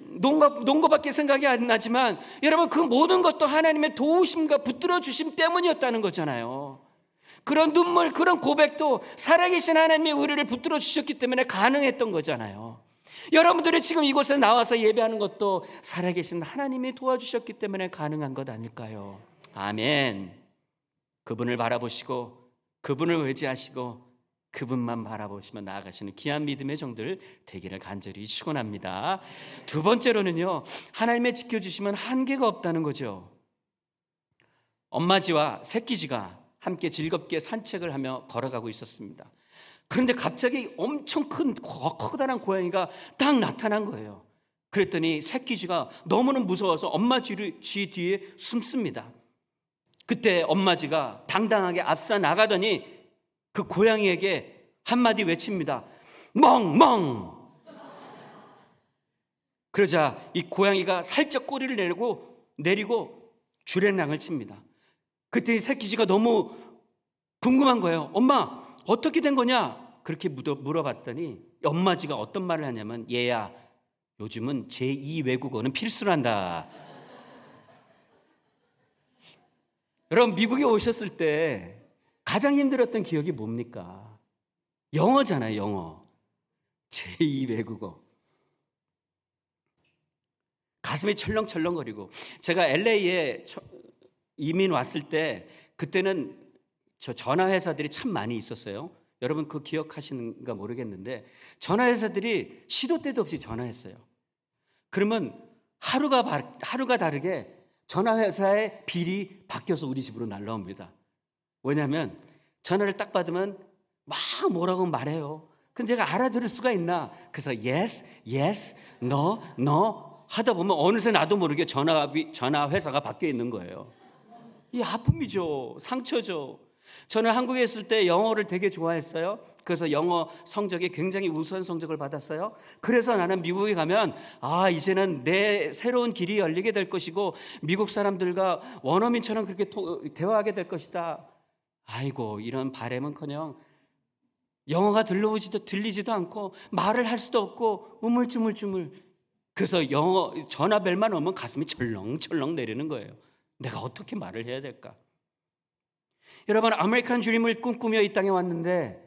논 것밖에 생각이 안 나지만, 여러분, 그 모든 것도 하나님의 도우심과 붙들어 주심 때문이었다는 거잖아요. 그런 눈물, 그런 고백도 살아계신 하나님의 우리를 붙들어 주셨기 때문에 가능했던 거잖아요. 여러분들이 지금 이곳에 나와서 예배하는 것도 살아계신 하나님이 도와주셨기 때문에 가능한 것 아닐까요? 아멘. 그분을 바라보시고 그분을 의지하시고 그분만 바라보시며 나아가시는 귀한 믿음의 종들 되기를 간절히 축원합니다. 두 번째로는요, 하나님의 지켜주심은 한계가 없다는 거죠. 엄마쥐와 새끼쥐가 함께 즐겁게 산책을 하며 걸어가고 있었습니다. 그런데 갑자기 엄청 큰 커다란 고양이가 딱 나타난 거예요. 그랬더니 새끼쥐가 너무는 무서워서 엄마쥐 뒤에 숨습니다. 그때 엄마쥐가 당당하게 앞서 나가더니 그 고양이에게 한마디 외칩니다. 멍멍. 그러자 이 고양이가 살짝 꼬리를 내리고 주랭랑을 칩니다. 그때 이 새끼쥐가 너무 궁금한 거예요. 엄마, 어떻게 된 거냐? 그렇게 물어봤더니 엄마쥐가 어떤 말을 하냐면, 얘야, 요즘은 제2 외국어는 필수란다. 여러분, 미국에 오셨을 때 가장 힘들었던 기억이 뭡니까? 영어잖아요, 영어. 제2 외국어. 가슴이 철렁철렁거리고, 제가 LA에 이민 왔을 때 그때는 저 전화회사들이 참 많이 있었어요. 여러분 그거 기억하시는가 모르겠는데, 전화회사들이 시도 때도 없이 전화했어요. 그러면 하루가 다르게 전화회사의 빌이 바뀌어서 우리 집으로 날라옵니다. 왜냐하면 전화를 딱 받으면 막 뭐라고 말해요. 근데 제가 알아들을 수가 있나? 그래서 yes, yes, no, no 하다 보면 어느새 나도 모르게 전화회사가 바뀌어 있는 거예요. 이 아픔이죠. 상처죠. 저는 한국에 있을 때 영어를 되게 좋아했어요. 그래서 영어 성적이 굉장히 우수한 성적을 받았어요. 그래서 나는 미국에 가면 이제는 내 새로운 길이 열리게 될 것이고 미국 사람들과 원어민처럼 그렇게 대화하게 될 것이다. 아이고, 이런 바람은커녕 영어가 들리지도 않고 말을 할 수도 없고 우물쭈물쭈물. 그래서 영어 전화벨만 오면 가슴이 철렁철렁 내리는 거예요. 내가 어떻게 말을 해야 될까? 여러분, 아메리칸 드림을 꿈꾸며 이 땅에 왔는데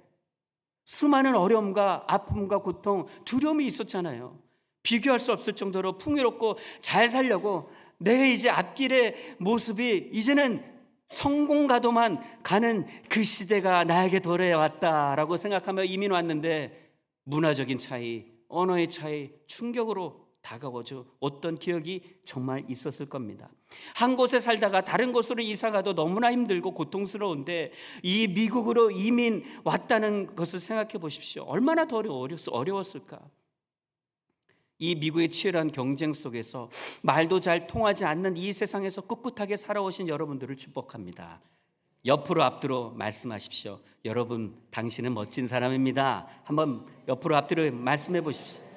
수많은 어려움과 아픔과 고통, 두려움이 있었잖아요. 비교할 수 없을 정도로 풍요롭고 잘 살려고 내 이제 앞길의 모습이 이제는 성공가도만 가는 그 시대가 나에게 도래왔다라고 생각하며 이민 왔는데, 문화적인 차이, 언어의 차이, 충격으로 다가오죠. 어떤 기억이 정말 있었을 겁니다. 한 곳에 살다가 다른 곳으로 이사가도 너무나 힘들고 고통스러운데 이 미국으로 이민 왔다는 것을 생각해 보십시오. 얼마나 더 어려웠을까? 이 미국의 치열한 경쟁 속에서 말도 잘 통하지 않는 이 세상에서 꿋꿋하게 살아오신 여러분들을 축복합니다. 옆으로 앞뒤로 말씀하십시오. 여러분, 당신은 멋진 사람입니다. 한번 옆으로 앞뒤로 말씀해 보십시오.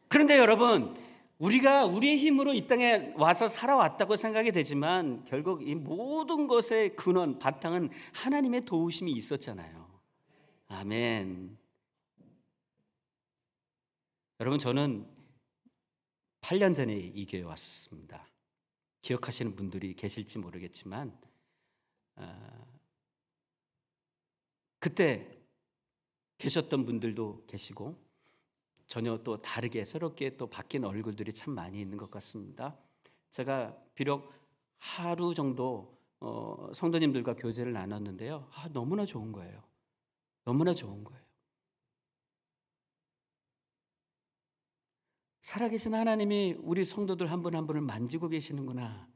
그런데 여러분, 우리가 우리의 힘으로 이 땅에 와서 살아왔다고 생각이 되지만 결국 이 모든 것의 근원, 바탕은 하나님의 도우심이 있었잖아요. 아멘. 여러분, 저는 8년 전에 이 교회에 왔었습니다. 기억하시는 분들이 계실지 모르겠지만 그때 계셨던 분들도 계시고 전혀 또 다르게 새롭게 또 바뀐 얼굴들이 참 많이 있는 것 같습니다. 제가 비록 하루 정도 성도님들과 교제를 나눴는데요, 너무나 좋은 거예요. 너무나 좋은 거예요. 살아계신 하나님이 우리 성도들 한 분 한 분을 만지고 계시는구나.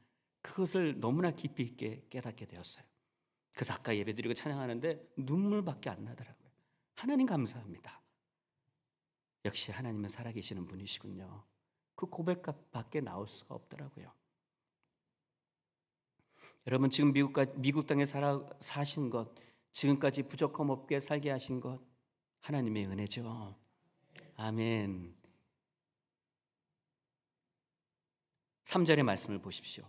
그것을 너무나 깊이 있게 깨닫게 되었어요. 그래서 아까 예배드리고 찬양하는데 눈물밖에 안 나더라고요. 하나님 감사합니다. 역시 하나님은 살아계시는 분이시군요. 그 고백밖에 나올 수가 없더라고요. 여러분 지금 미국 땅에 사신 것, 지금까지 부족함 없게 살게 하신 것 하나님의 은혜죠. 아멘. 3절의 말씀을 보십시오.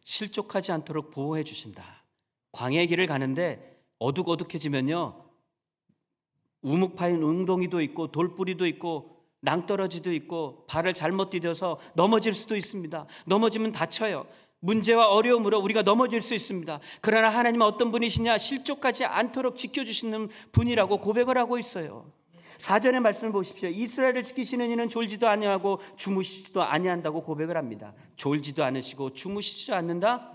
실족하지 않도록 보호해 주신다. 광야의 길을 가는데 어둑어둑해지면요, 우묵 파인 웅덩이도 있고 돌뿌리도 있고 낭떠러지도 있고 발을 잘못 디뎌서 넘어질 수도 있습니다. 넘어지면 다쳐요. 문제와 어려움으로 우리가 넘어질 수 있습니다. 그러나 하나님은 어떤 분이시냐? 실족하지 않도록 지켜주시는 분이라고 고백을 하고 있어요. 4절의 말씀을 보십시오. 이스라엘을 지키시는 이는 졸지도 아니하고 주무시지도 아니한다고 고백을 합니다. 졸지도 않으시고 주무시지도 않는다?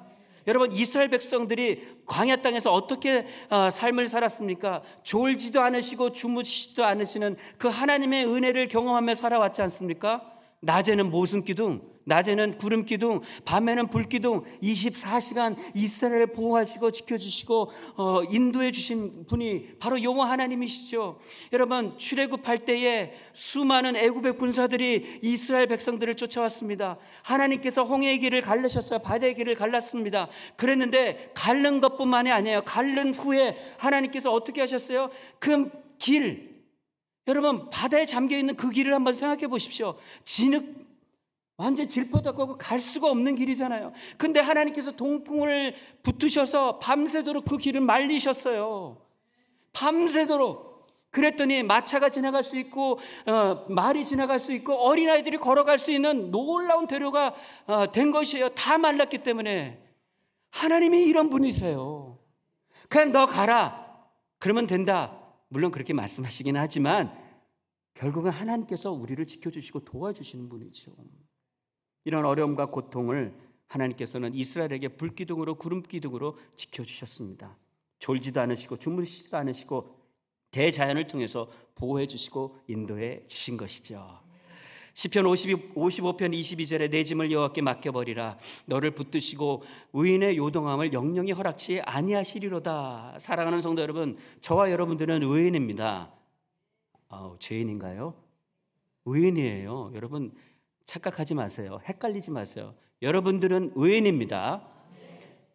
여러분, 이스라엘 백성들이 광야 땅에서 어떻게 삶을 살았습니까? 졸지도 않으시고 주무시지도 않으시는 그 하나님의 은혜를 경험하며 살아왔지 않습니까? 낮에는 모순기둥, 낮에는 구름기둥, 밤에는 불기둥, 24시간 이스라엘을 보호하시고 지켜주시고 인도해 주신 분이 바로 여호와 하나님이시죠. 여러분, 출애굽할 때에 수많은 애굽의 군사들이 이스라엘 백성들을 쫓아왔습니다. 하나님께서 홍해의 길을 갈르셨어요. 바다의 길을 갈랐습니다. 그랬는데 갈른 것뿐만이 아니에요. 갈른 후에 하나님께서 어떻게 하셨어요? 그 길, 여러분 바다에 잠겨있는 그 길을 한번 생각해 보십시오. 진흙 완전 질퍼덕하고 갈 수가 없는 길이잖아요. 근데 하나님께서 동풍을 붙으셔서 밤새도록 그 길을 말리셨어요. 밤새도록. 그랬더니 마차가 지나갈 수 있고 말이 지나갈 수 있고 어린아이들이 걸어갈 수 있는 놀라운 대로가 된 것이에요. 다 말랐기 때문에. 하나님이 이런 분이세요. 그냥 너 가라 그러면 된다. 물론 그렇게 말씀하시긴 하지만 결국은 하나님께서 우리를 지켜주시고 도와주시는 분이죠. 이런 어려움과 고통을 하나님께서는 이스라엘에게 불기둥으로 구름기둥으로 지켜주셨습니다. 졸지도 않으시고 주무시지도 않으시고 대자연을 통해서 보호해 주시고 인도해 주신 것이죠. 시편 55편 22절에 내 짐을 여호와께 맡겨버리라. 너를 붙드시고 의인의 요동함을 영영히 허락치 아니하시리로다. 사랑하는 성도 여러분, 저와 여러분들은 의인입니다. 죄인인가요? 의인이에요. 여러분 착각하지 마세요. 헷갈리지 마세요. 여러분들은 의인입니다.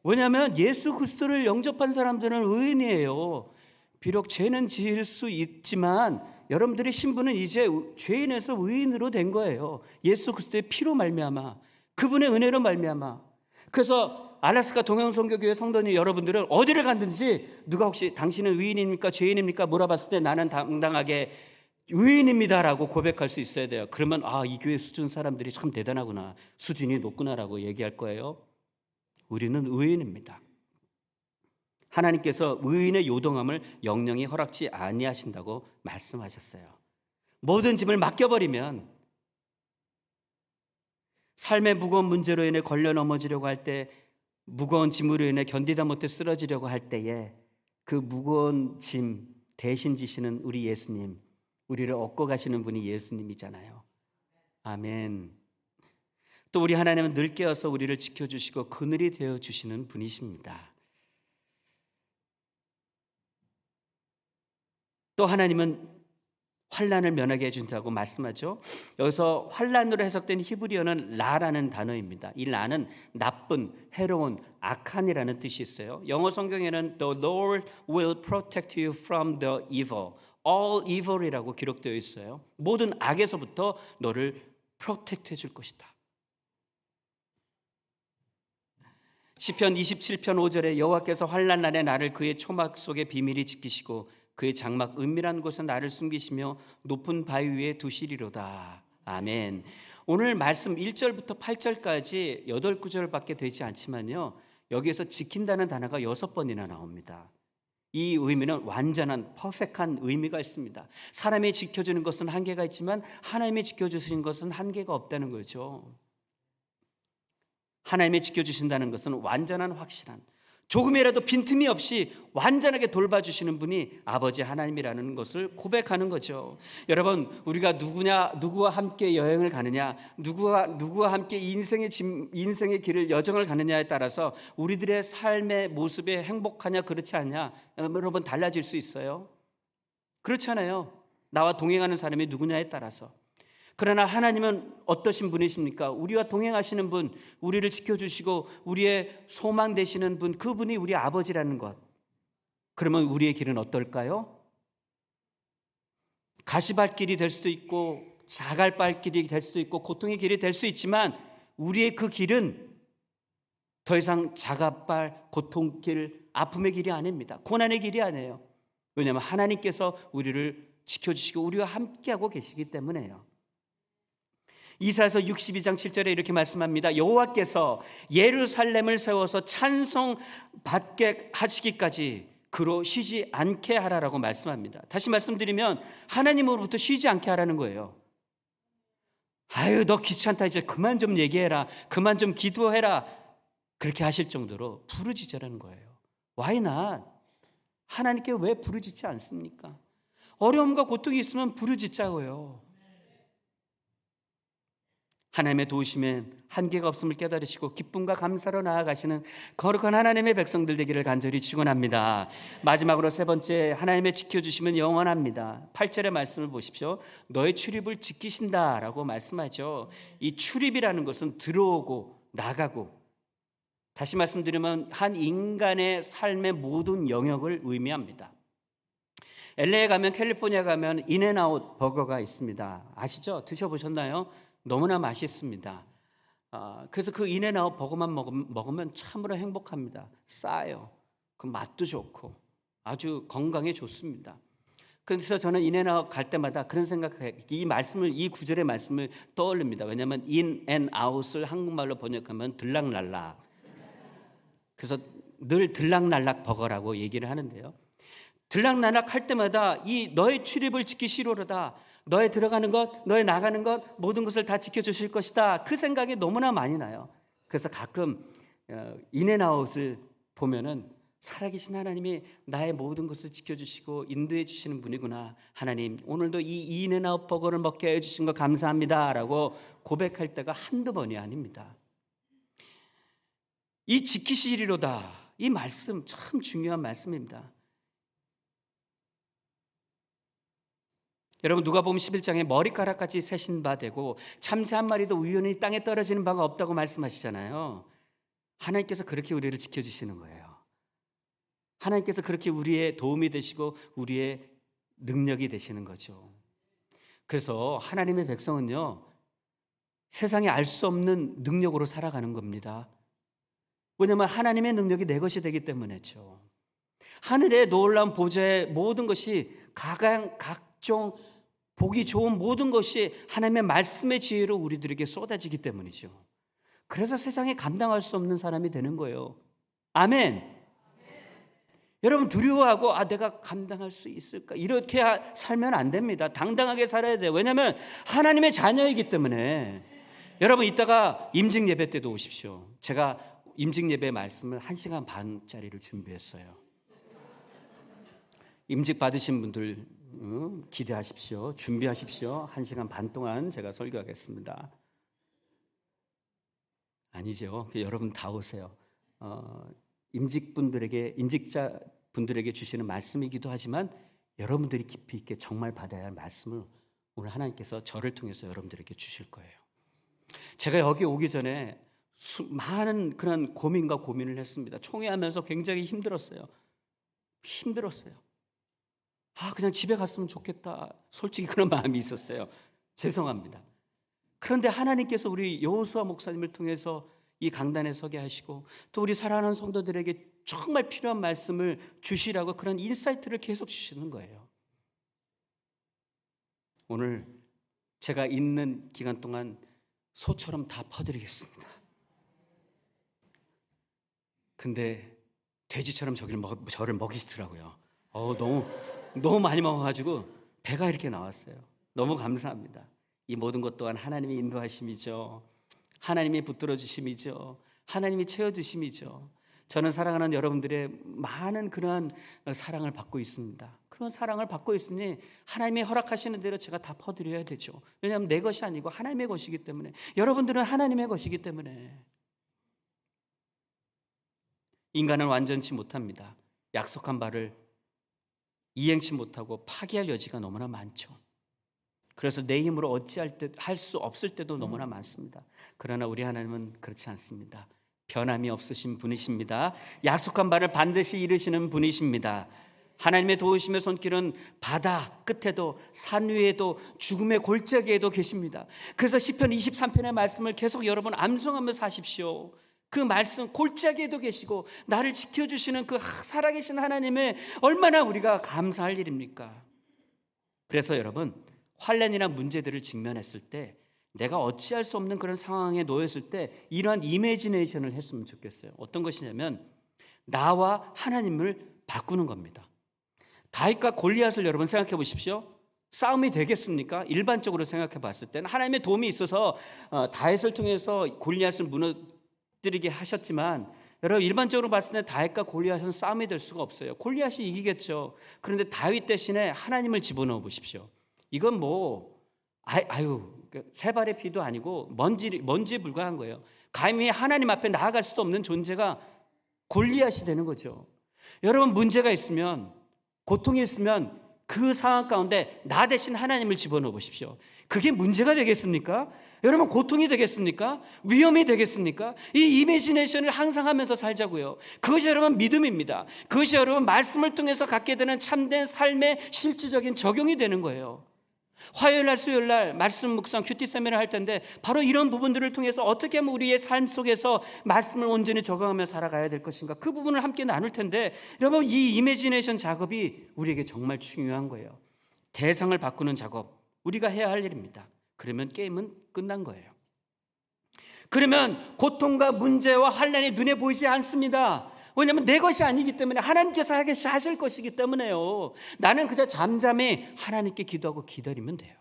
왜냐하면 예수 그리스도를 영접한 사람들은 의인이에요. 비록 죄는 지을 수 있지만 여러분들의 신분은 이제 죄인에서 의인으로 된 거예요. 예수 그리스도의 피로 말미암아, 그분의 은혜로 말미암아. 그래서 알라스카 동영선교교회 성도님 여러분들은 어디를 갔든지 누가 혹시 당신은 의인입니까 죄인입니까 물어봤을 때 나는 당당하게 의인입니다라고 고백할 수 있어야 돼요. 그러면 이 교회 수준 사람들이 참 대단하구나, 수준이 높구나라고 얘기할 거예요. 우리는 의인입니다. 하나님께서 의인의 요동함을 영영히 허락지 아니하신다고 말씀하셨어요. 모든 짐을 맡겨버리면 삶의 무거운 문제로 인해 걸려 넘어지려고 할 때, 무거운 짐으로 인해 견디다 못해 쓰러지려고 할 때에 그 무거운 짐 대신 지시는 우리 예수님, 우리를 업고 가시는 분이 예수님이잖아요. 아멘. 또 우리 하나님은 늘 깨어서 우리를 지켜주시고 그늘이 되어주시는 분이십니다. 또 하나님은 환난을 면하게 해준다고 말씀하죠. 여기서 환난으로 해석된 히브리어는 라라는 단어입니다. 이 라는 나쁜, 해로운, 악한이라는 뜻이 있어요. 영어 성경에는 The Lord will protect you from the evil, all evil이라고 기록되어 있어요. 모든 악에서부터 너를 프로텍트 해줄 것이다. 시편 27편 5절에 여호와께서 환난 날에 나를 그의 초막 속에 비밀히 지키시고 그의 장막 은밀한 곳에 나를 숨기시며 높은 바위 위에 두시리로다. 아멘. 오늘 말씀 1절부터 8절까지 8구절밖에 되지 않지만요, 여기에서 지킨다는 단어가 6번이나 나옵니다. 이 의미는 완전한 퍼펙트한 의미가 있습니다. 사람이 지켜주는 것은 한계가 있지만 하나님이 지켜주시는 것은 한계가 없다는 거죠. 하나님이 지켜주신다는 것은 완전한 확실한, 조금이라도 빈틈이 없이 완전하게 돌봐주시는 분이 아버지 하나님이라는 것을 고백하는 거죠. 여러분, 우리가 누구와 함께 여행을 가느냐, 누구와 함께 인생의 길을 여정을 가느냐에 따라서 우리들의 삶의 모습이 행복하냐 그렇지 않냐, 여러분 달라질 수 있어요. 그렇잖아요. 나와 동행하는 사람이 누구냐에 따라서. 그러나 하나님은 어떠신 분이십니까? 우리와 동행하시는 분, 우리를 지켜주시고 우리의 소망 되시는 분, 그분이 우리 아버지라는 것. 그러면 우리의 길은 어떨까요? 가시밭길이 될 수도 있고 자갈밭길이 될 수도 있고 고통의 길이 될 수 있지만 우리의 그 길은 더 이상 자갈밭, 고통길, 아픔의 길이 아닙니다. 고난의 길이 아니에요. 왜냐하면 하나님께서 우리를 지켜주시고 우리와 함께하고 계시기 때문에요. 이사야서 62장 7절에 이렇게 말씀합니다. 여호와께서 예루살렘을 세워서 찬송 받게 하시기까지 그로 쉬지 않게 하라라고 말씀합니다. 다시 말씀드리면 하나님으로부터 쉬지 않게 하라는 거예요. 아유, 너 귀찮다, 이제 그만 좀 얘기해라, 그만 좀 기도해라, 그렇게 하실 정도로 부르짖으라는 거예요. Why not? 하나님께 왜 부르짖지 않습니까? 어려움과 고통이 있으면 부르짖자고요. 하나님의 도우심에 한계가 없음을 깨달으시고 기쁨과 감사로 나아가시는 거룩한 하나님의 백성들 되기를 간절히 축원합니다. 마지막으로 세 번째, 하나님의 지켜주심은 영원합니다. 8절의 말씀을 보십시오. 너의 출입을 지키신다라고 말씀하죠. 이 출입이라는 것은 들어오고 나가고, 다시 말씀드리면 한 인간의 삶의 모든 영역을 의미합니다. LA에 가면, 캘리포니아 가면 인앤아웃 버거가 있습니다. 아시죠? 드셔보셨나요? 너무나 맛있습니다. 그래서 그 인앤아웃 버거만 먹으면 참으로 행복합니다. 싸요. 그 맛도 좋고 아주 건강에 좋습니다. 그래서 저는 인앤아웃 갈 때마다 그런 생각해요. 이 구절의 말씀을 떠올립니다. 왜냐하면 인앤아웃을 한국말로 번역하면 들락날락. 그래서 늘 들락날락 버거라고 얘기를 하는데요. 들락날락 할 때마다 이 너의 출입을 지키시로다, 너의 들어가는 것, 너의 나가는 것, 모든 것을 다 지켜주실 것이다, 그 생각이 너무나 많이 나요. 그래서 가끔 인앤아웃을 보면은 살아계신 하나님이 나의 모든 것을 지켜주시고 인도해 주시는 분이구나, 하나님 오늘도 이 인앤아웃 버거를 먹게 해주신 거 감사합니다 라고 고백할 때가 한두 번이 아닙니다. 이 지키시리로다, 이 말씀 참 중요한 말씀입니다. 여러분, 누가복음 11장에 머리카락까지 세신 바 되고 참새 한 마리도 우연히 땅에 떨어지는 바가 없다고 말씀하시잖아요. 하나님께서 그렇게 우리를 지켜주시는 거예요. 하나님께서 그렇게 우리의 도움이 되시고 우리의 능력이 되시는 거죠. 그래서 하나님의 백성은요, 세상에 알 수 없는 능력으로 살아가는 겁니다. 왜냐하면 하나님의 능력이 내 것이 되기 때문이죠. 하늘의 놀라운 보좌의 모든 것이 각종 보기 좋은 모든 것이 하나님의 말씀의 지혜로 우리들에게 쏟아지기 때문이죠. 그래서 세상에 감당할 수 없는 사람이 되는 거예요. 아멘. 여러분, 두려워하고 내가 감당할 수 있을까, 이렇게 살면 안 됩니다. 당당하게 살아야 돼요. 왜냐하면 하나님의 자녀이기 때문에. 여러분, 이따가 임직 예배 때도 오십시오. 제가 임직 예배 말씀을 1시간 반짜리를 준비했어요. 임직 받으신 분들 기대하십시오. 준비하십시오. 1시간 반 동안 제가 설교하겠습니다. 아니죠. 여러분 다 오세요. 임직자 분들에게 주시는 말씀이기도 하지만 여러분들이 깊이 있게 정말 받아야 할 말씀을 오늘 하나님께서 저를 통해서 여러분들에게 주실 거예요. 제가 여기 오기 전에 많은 그런 고민을 했습니다. 총회하면서 굉장히 힘들었어요. 그냥 집에 갔으면 좋겠다, 솔직히 그런 마음이 있었어요. 죄송합니다. 그런데 하나님께서 우리 여호수아 목사님을 통해서 이 강단에 서게 하시고 또 우리 사랑하는 성도들에게 정말 필요한 말씀을 주시라고 그런 인사이트를 계속 주시는 거예요. 오늘 제가 있는 기간 동안 소처럼 다 퍼드리겠습니다. 근데 돼지처럼 저를 먹이시더라고요. 너무 많이 먹어가지고 배가 이렇게 나왔어요. 너무 감사합니다. 이 모든 것 또한 하나님의 인도하심이죠. 하나님이 붙들어 주심이죠. 하나님이 채워주심이죠. 저는 사랑하는 여러분들의 많은 그러한 사랑을 받고 있습니다. 그런 사랑을 받고 있으니 하나님이 허락하시는 대로 제가 다 퍼드려야 되죠. 왜냐하면 내 것이 아니고 하나님의 것이기 때문에, 여러분들은 하나님의 것이기 때문에. 인간은 완전치 못합니다. 약속한 바를 이행치 못하고 파기할 여지가 너무나 많죠. 그래서 내 힘으로 어찌할 때 할 수 없을 때도 너무나 많습니다. 그러나 우리 하나님은 그렇지 않습니다. 변함이 없으신 분이십니다. 약속한 바를 반드시 이루시는 분이십니다. 하나님의 도우심의 손길은 바다 끝에도 산 위에도 죽음의 골짜기에도 계십니다. 그래서 시편 23편의 말씀을 계속 여러분 암송하며 사십시오. 그 말씀 골짜기에도 계시고 나를 지켜주시는 그 살아계신 하나님의 얼마나 우리가 감사할 일입니까? 그래서 여러분, 환난이나 문제들을 직면했을 때, 내가 어찌할 수 없는 그런 상황에 놓였을 때 이러한 이미지네이션을 했으면 좋겠어요. 어떤 것이냐면 나와 하나님을 바꾸는 겁니다. 다윗과 골리앗을 여러분 생각해 보십시오. 싸움이 되겠습니까? 일반적으로 생각해 봤을 때는 하나님의 도움이 있어서 다윗을 통해서 골리앗을 무너뜨리게 하셨지만, 여러분 일반적으로 봤을 때 다윗과 골리앗은 싸움이 될 수가 없어요. 골리앗이 이기겠죠. 그런데 다윗 대신에 하나님을 집어넣어 보십시오. 이건 뭐 세 발의 피도 아니고 먼지에 불과한 거예요. 감히 하나님 앞에 나아갈 수도 없는 존재가 골리앗이 되는 거죠. 여러분 문제가 있으면, 고통이 있으면 그 상황 가운데 나 대신 하나님을 집어넣어 보십시오. 그게 문제가 되겠습니까? 여러분 고통이 되겠습니까? 위험이 되겠습니까? 이 이미지네이션을 항상 하면서 살자고요. 그것이 여러분 믿음입니다. 그것이 여러분 말씀을 통해서 갖게 되는 참된 삶의 실질적인 적용이 되는 거예요. 화요일날 수요일날 말씀 묵상 큐티 세미나를 할 텐데, 바로 이런 부분들을 통해서 어떻게 하면 우리의 삶 속에서 말씀을 온전히 적용하며 살아가야 될 것인가, 그 부분을 함께 나눌 텐데, 여러분 이 이미지네이션 작업이 우리에게 정말 중요한 거예요. 대상을 바꾸는 작업, 우리가 해야 할 일입니다. 그러면 게임은 끝난 거예요. 그러면 고통과 문제와 환난이 눈에 보이지 않습니다. 왜냐하면 내 것이 아니기 때문에, 하나님께서 하실 것이기 때문에요. 나는 그저 잠잠히 하나님께 기도하고 기다리면 돼요.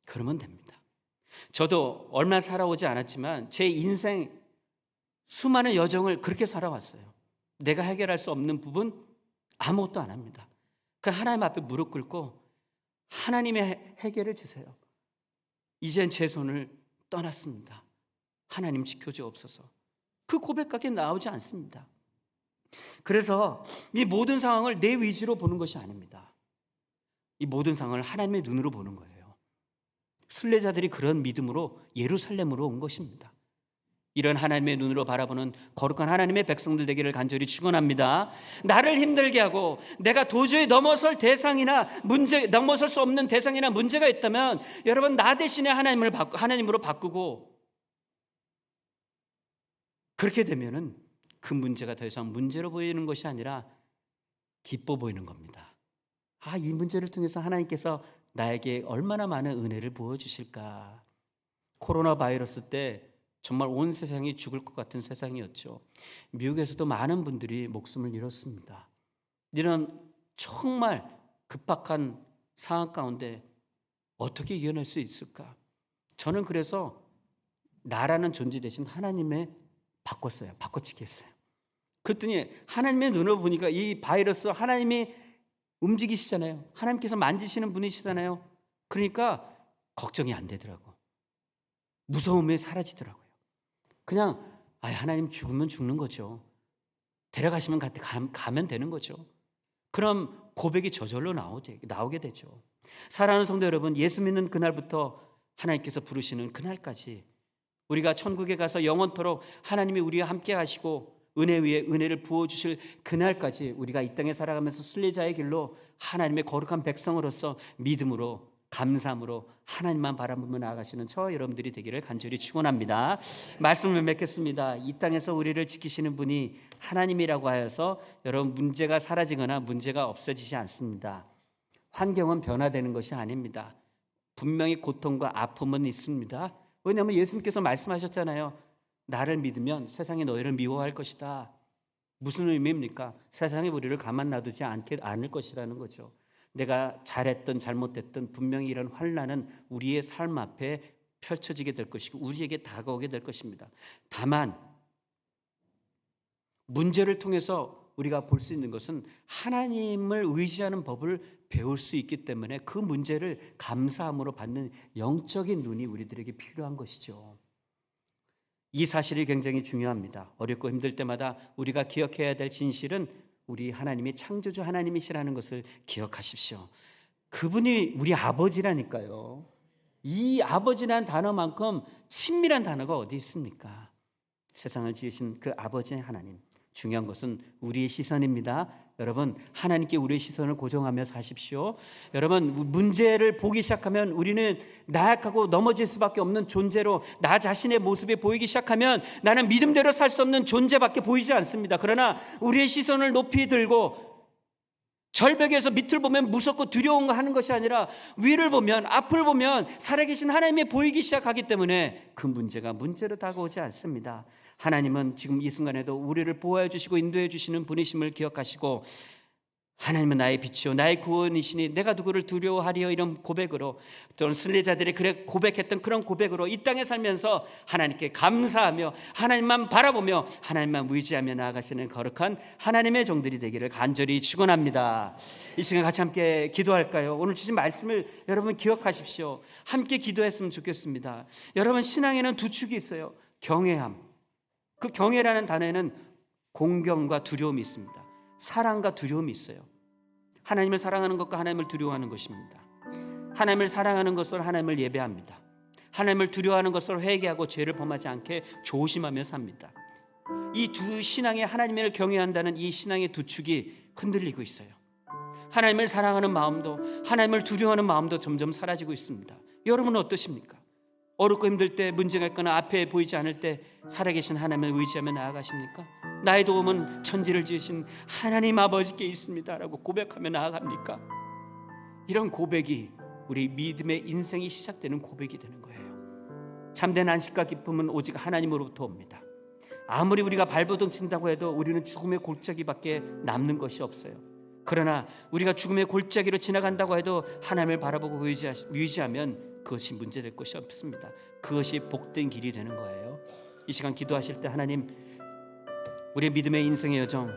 그러면 됩니다. 저도 얼마 살아오지 않았지만 제 인생 수많은 여정을 그렇게 살아왔어요. 내가 해결할 수 없는 부분 아무것도 안 합니다. 그 하나님 앞에 무릎 꿇고 하나님의 해결해 주세요. 이젠 제 손을 떠났습니다. 하나님 지켜주옵소서. 그 고백밖에 나오지 않습니다. 그래서 이 모든 상황을 내 위주로 보는 것이 아닙니다. 이 모든 상황을 하나님의 눈으로 보는 거예요. 순례자들이 그런 믿음으로 예루살렘으로 온 것입니다. 이런 하나님의 눈으로 바라보는 거룩한 하나님의 백성들 되기를 간절히 축원합니다. 나를 힘들게 하고 내가 도저히 넘어설 수 없는 대상이나 문제가 있다면, 여러분 나 대신에 하나님으로 바꾸고, 그렇게 되면은 그 문제가 더 이상 문제로 보이는 것이 아니라 기뻐 보이는 겁니다. 이 문제를 통해서 하나님께서 나에게 얼마나 많은 은혜를 부어주실까. 코로나 바이러스 때 정말 온 세상이 죽을 것 같은 세상이었죠. 미국에서도 많은 분들이 목숨을 잃었습니다. 이런 정말 급박한 상황 가운데 어떻게 이겨낼 수 있을까? 저는 그래서 나라는 존재 대신 하나님의 바꿔치기 했어요. 그랬더니 하나님의 눈으로 보니까 이 바이러스 하나님이 움직이시잖아요. 하나님께서 만지시는 분이시잖아요. 그러니까 걱정이 안 되더라고. 무서움이 사라지더라고요. 그냥 하나님 죽으면 죽는 거죠. 데려가시면 가면 되는 거죠. 그럼 고백이 저절로 나오게 되죠. 사랑하는 성도 여러분, 예수 믿는 그날부터 하나님께서 부르시는 그날까지, 우리가 천국에 가서 영원토록 하나님이 우리와 함께 하시고 은혜 위에 은혜를 부어주실 그날까지, 우리가 이 땅에 살아가면서 순례자의 길로 하나님의 거룩한 백성으로서 믿음으로, 감사함으로 하나님만 바라보며 나아가시는 저 여러분들이 되기를 간절히 축원합니다. 말씀을 맺겠습니다. 이 땅에서 우리를 지키시는 분이 하나님이라고 하여서 여러분 문제가 사라지거나 문제가 없어지지 않습니다. 환경은 변화되는 것이 아닙니다. 분명히 고통과 아픔은 있습니다. 왜냐하면 예수님께서 말씀하셨잖아요. 나를 믿으면 세상이 너희를 미워할 것이다. 무슨 의미입니까? 세상이 우리를 가만 놔두지 않을 것이라는 거죠. 내가 잘했든 잘못됐든 분명히 이런 환난은 우리의 삶 앞에 펼쳐지게 될 것이고 우리에게 다가오게 될 것입니다. 다만 문제를 통해서 우리가 볼 수 있는 것은 하나님을 의지하는 법을 배울 수 있기 때문에 그 문제를 감사함으로 받는 영적인 눈이 우리들에게 필요한 것이죠. 이 사실이 굉장히 중요합니다. 어렵고 힘들 때마다 우리가 기억해야 될 진실은 우리 하나님이 창조주 하나님이시라는 것을 기억하십시오. 그분이 우리 아버지라니까요. 이 아버지라는 단어만큼 친밀한 단어가 어디 있습니까? 세상을 지으신 그 아버지 하나님. 중요한 것은 우리의 시선입니다. 여러분, 하나님께 우리의 시선을 고정하며 사십시오. 여러분, 문제를 보기 시작하면 우리는 나약하고 넘어질 수밖에 없는 존재로 나 자신의 모습이 보이기 시작하면 나는 믿음대로 살 수 없는 존재밖에 보이지 않습니다. 그러나 우리의 시선을 높이 들고 절벽에서 밑을 보면 무섭고 두려운 거 하는 것이 아니라 위를 보면, 앞을 보면 살아계신 하나님이 보이기 시작하기 때문에 그 문제가 문제로 다가오지 않습니다. 하나님은 지금 이 순간에도 우리를 보호해 주시고 인도해 주시는 분이심을 기억하시고, 하나님은 나의 빛이요 나의 구원이시니 내가 누구를 두려워하리요, 이런 고백으로, 또는 순례자들이 그래 고백했던 그런 고백으로 이 땅에 살면서 하나님께 감사하며 하나님만 바라보며 하나님만 의지하며 나아가시는 거룩한 하나님의 종들이 되기를 간절히 축원합니다. 이 시간 같이 함께 기도할까요? 오늘 주신 말씀을 여러분 기억하십시오. 함께 기도했으면 좋겠습니다. 여러분, 신앙에는 두 축이 있어요. 경외함, 그 경외라는 단어에는 공경과 두려움이 있습니다. 사랑과 두려움이 있어요. 하나님을 사랑하는 것과 하나님을 두려워하는 것입니다. 하나님을 사랑하는 것으로 하나님을 예배합니다. 하나님을 두려워하는 것으로 회개하고 죄를 범하지 않게 조심하며 삽니다. 이 두 신앙의 하나님을 경외한다는 이 신앙의 두 축이 흔들리고 있어요. 하나님을 사랑하는 마음도 하나님을 두려워하는 마음도 점점 사라지고 있습니다. 여러분은 어떠십니까? 어렵고 힘들 때, 문제가 있거나 앞에 보이지 않을 때 살아계신 하나님을 의지하며 나아가십니까? 나의 도움은 천지를 지으신 하나님 아버지께 있습니다 라고 고백하며 나아갑니까? 이런 고백이 우리 믿음의 인생이 시작되는 고백이 되는 거예요. 참된 안식과 기쁨은 오직 하나님으로부터 옵니다. 아무리 우리가 발버둥 친다고 해도 우리는 죽음의 골짜기밖에 남는 것이 없어요. 그러나 우리가 죽음의 골짜기로 지나간다고 해도 하나님을 바라보고 의지하면 그것이 문제될 것이 없습니다. 그것이 복된 길이 되는 거예요. 이 시간 기도하실 때 하나님, 우리의 믿음의 인생의 여정,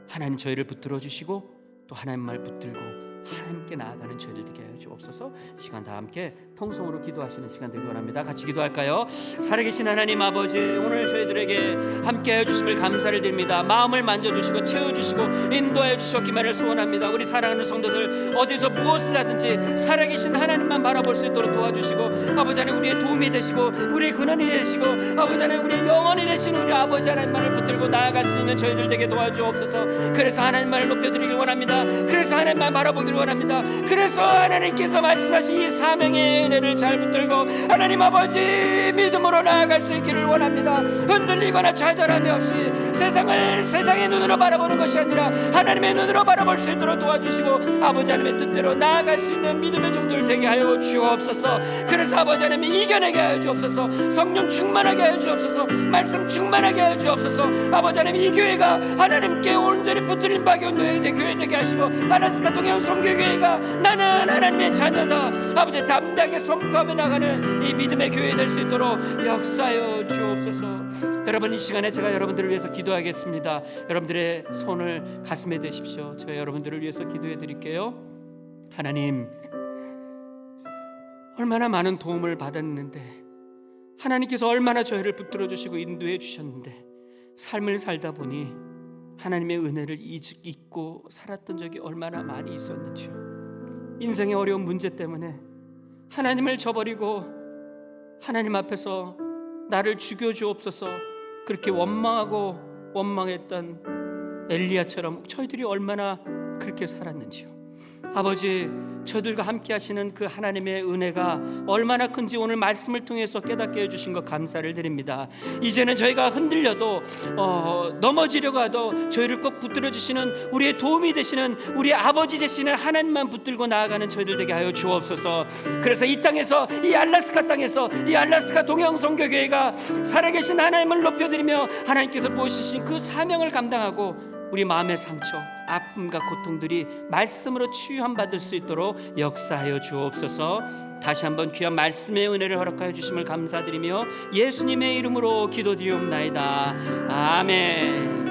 하나님 저희를 붙들어 주시고 또 하나님 말 붙들고 하나님께 나아가는 저희들 되게 하여 주옵소서. 시간 다 함께 통성으로 기도하시는 시간 되길 원합니다. 같이 기도할까요? 살아계신 하나님 아버지, 오늘 저희들에게 함께 하여 주심을 감사를 드립니다. 마음을 만져주시고 채워주시고 인도하여 주셨기만을 소원합니다. 우리 사랑하는 성도들, 어디서 무엇을 하든지 살아계신 하나님만 바라볼 수 있도록 도와주시고, 아버지 하나님 우리의 도움이 되시고 우리의 근원이 되시고, 아버지 하나님 우리의 영원이 되신 우리 아버지 하나님만을 붙들고 나아갈 수 있는 저희들 되게 도와주옵소서. 그래서 하나님만을 높여드리길 원합니다. 그래서 하나님만 바라보기를 원합니다. 그래서 하나님께서 말씀하신 이 사명의 은혜를 잘 붙들고 하나님 아버지 믿음으로 나아갈 수 있기를 원합니다. 흔들리거나 좌절함이 없이 세상을 세상의 눈으로 바라보는 것이 아니라 하나님의 눈으로 바라볼 수 있도록 도와주시고, 아버지 하나님의 뜻대로 나아갈 수 있는 믿음의 종들 되게 하여 주옵소서. 그래서 아버지 하나님이 이겨내게 하여 주옵소서. 성령 충만하게 하여 주옵소서. 말씀 충만하게 하여 주옵소서. 아버지 하나님 이 교회가 하나님께 온전히 붙들린 박연도의 교회 되게 하시고, 아나스카 동양 성교교회가 나는 하나님의 자녀다 아버지 담대하게 선포하며 나가는 이 믿음의 교회 될 수 있도록 역사하여 주옵소서. 여러분, 이 시간에 제가 여러분들을 위해서 기도하겠습니다. 여러분들의 손을 가슴에 대십시오. 제가 여러분들을 위해서 기도해 드릴게요. 하나님, 얼마나 많은 도움을 받았는데, 하나님께서 얼마나 저희를 붙들어 주시고 인도해 주셨는데, 삶을 살다 보니 하나님의 은혜를 잊고 살았던 적이 얼마나 많이 있었는지요. 인생의 어려운 문제 때문에 하나님을 저버리고 하나님 앞에서 나를 죽여주옵소서 그렇게 원망했던 엘리야처럼 저희들이 얼마나 그렇게 살았는지요. 아버지, 저들과 함께 하시는 그 하나님의 은혜가 얼마나 큰지 오늘 말씀을 통해서 깨닫게 해주신 것 감사를 드립니다. 이제는 저희가 흔들려도 넘어지려고 해도 저희를 꼭 붙들어 주시는 우리의 도움이 되시는 우리 아버지 되시는 하나님만 붙들고 나아가는 저희들 되게 하여 주옵소서. 그래서 이 땅에서, 이 알라스카 땅에서, 이 알라스카 동양성교교회가 살아계신 하나님을 높여드리며 하나님께서 보시신 그 사명을 감당하고 우리 마음의 상처, 아픔과 고통들이 말씀으로 치유함 받을 수 있도록 역사하여 주옵소서. 다시 한번 귀한 말씀의 은혜를 허락하여 주심을 감사드리며 예수님의 이름으로 기도드리옵나이다. 아멘.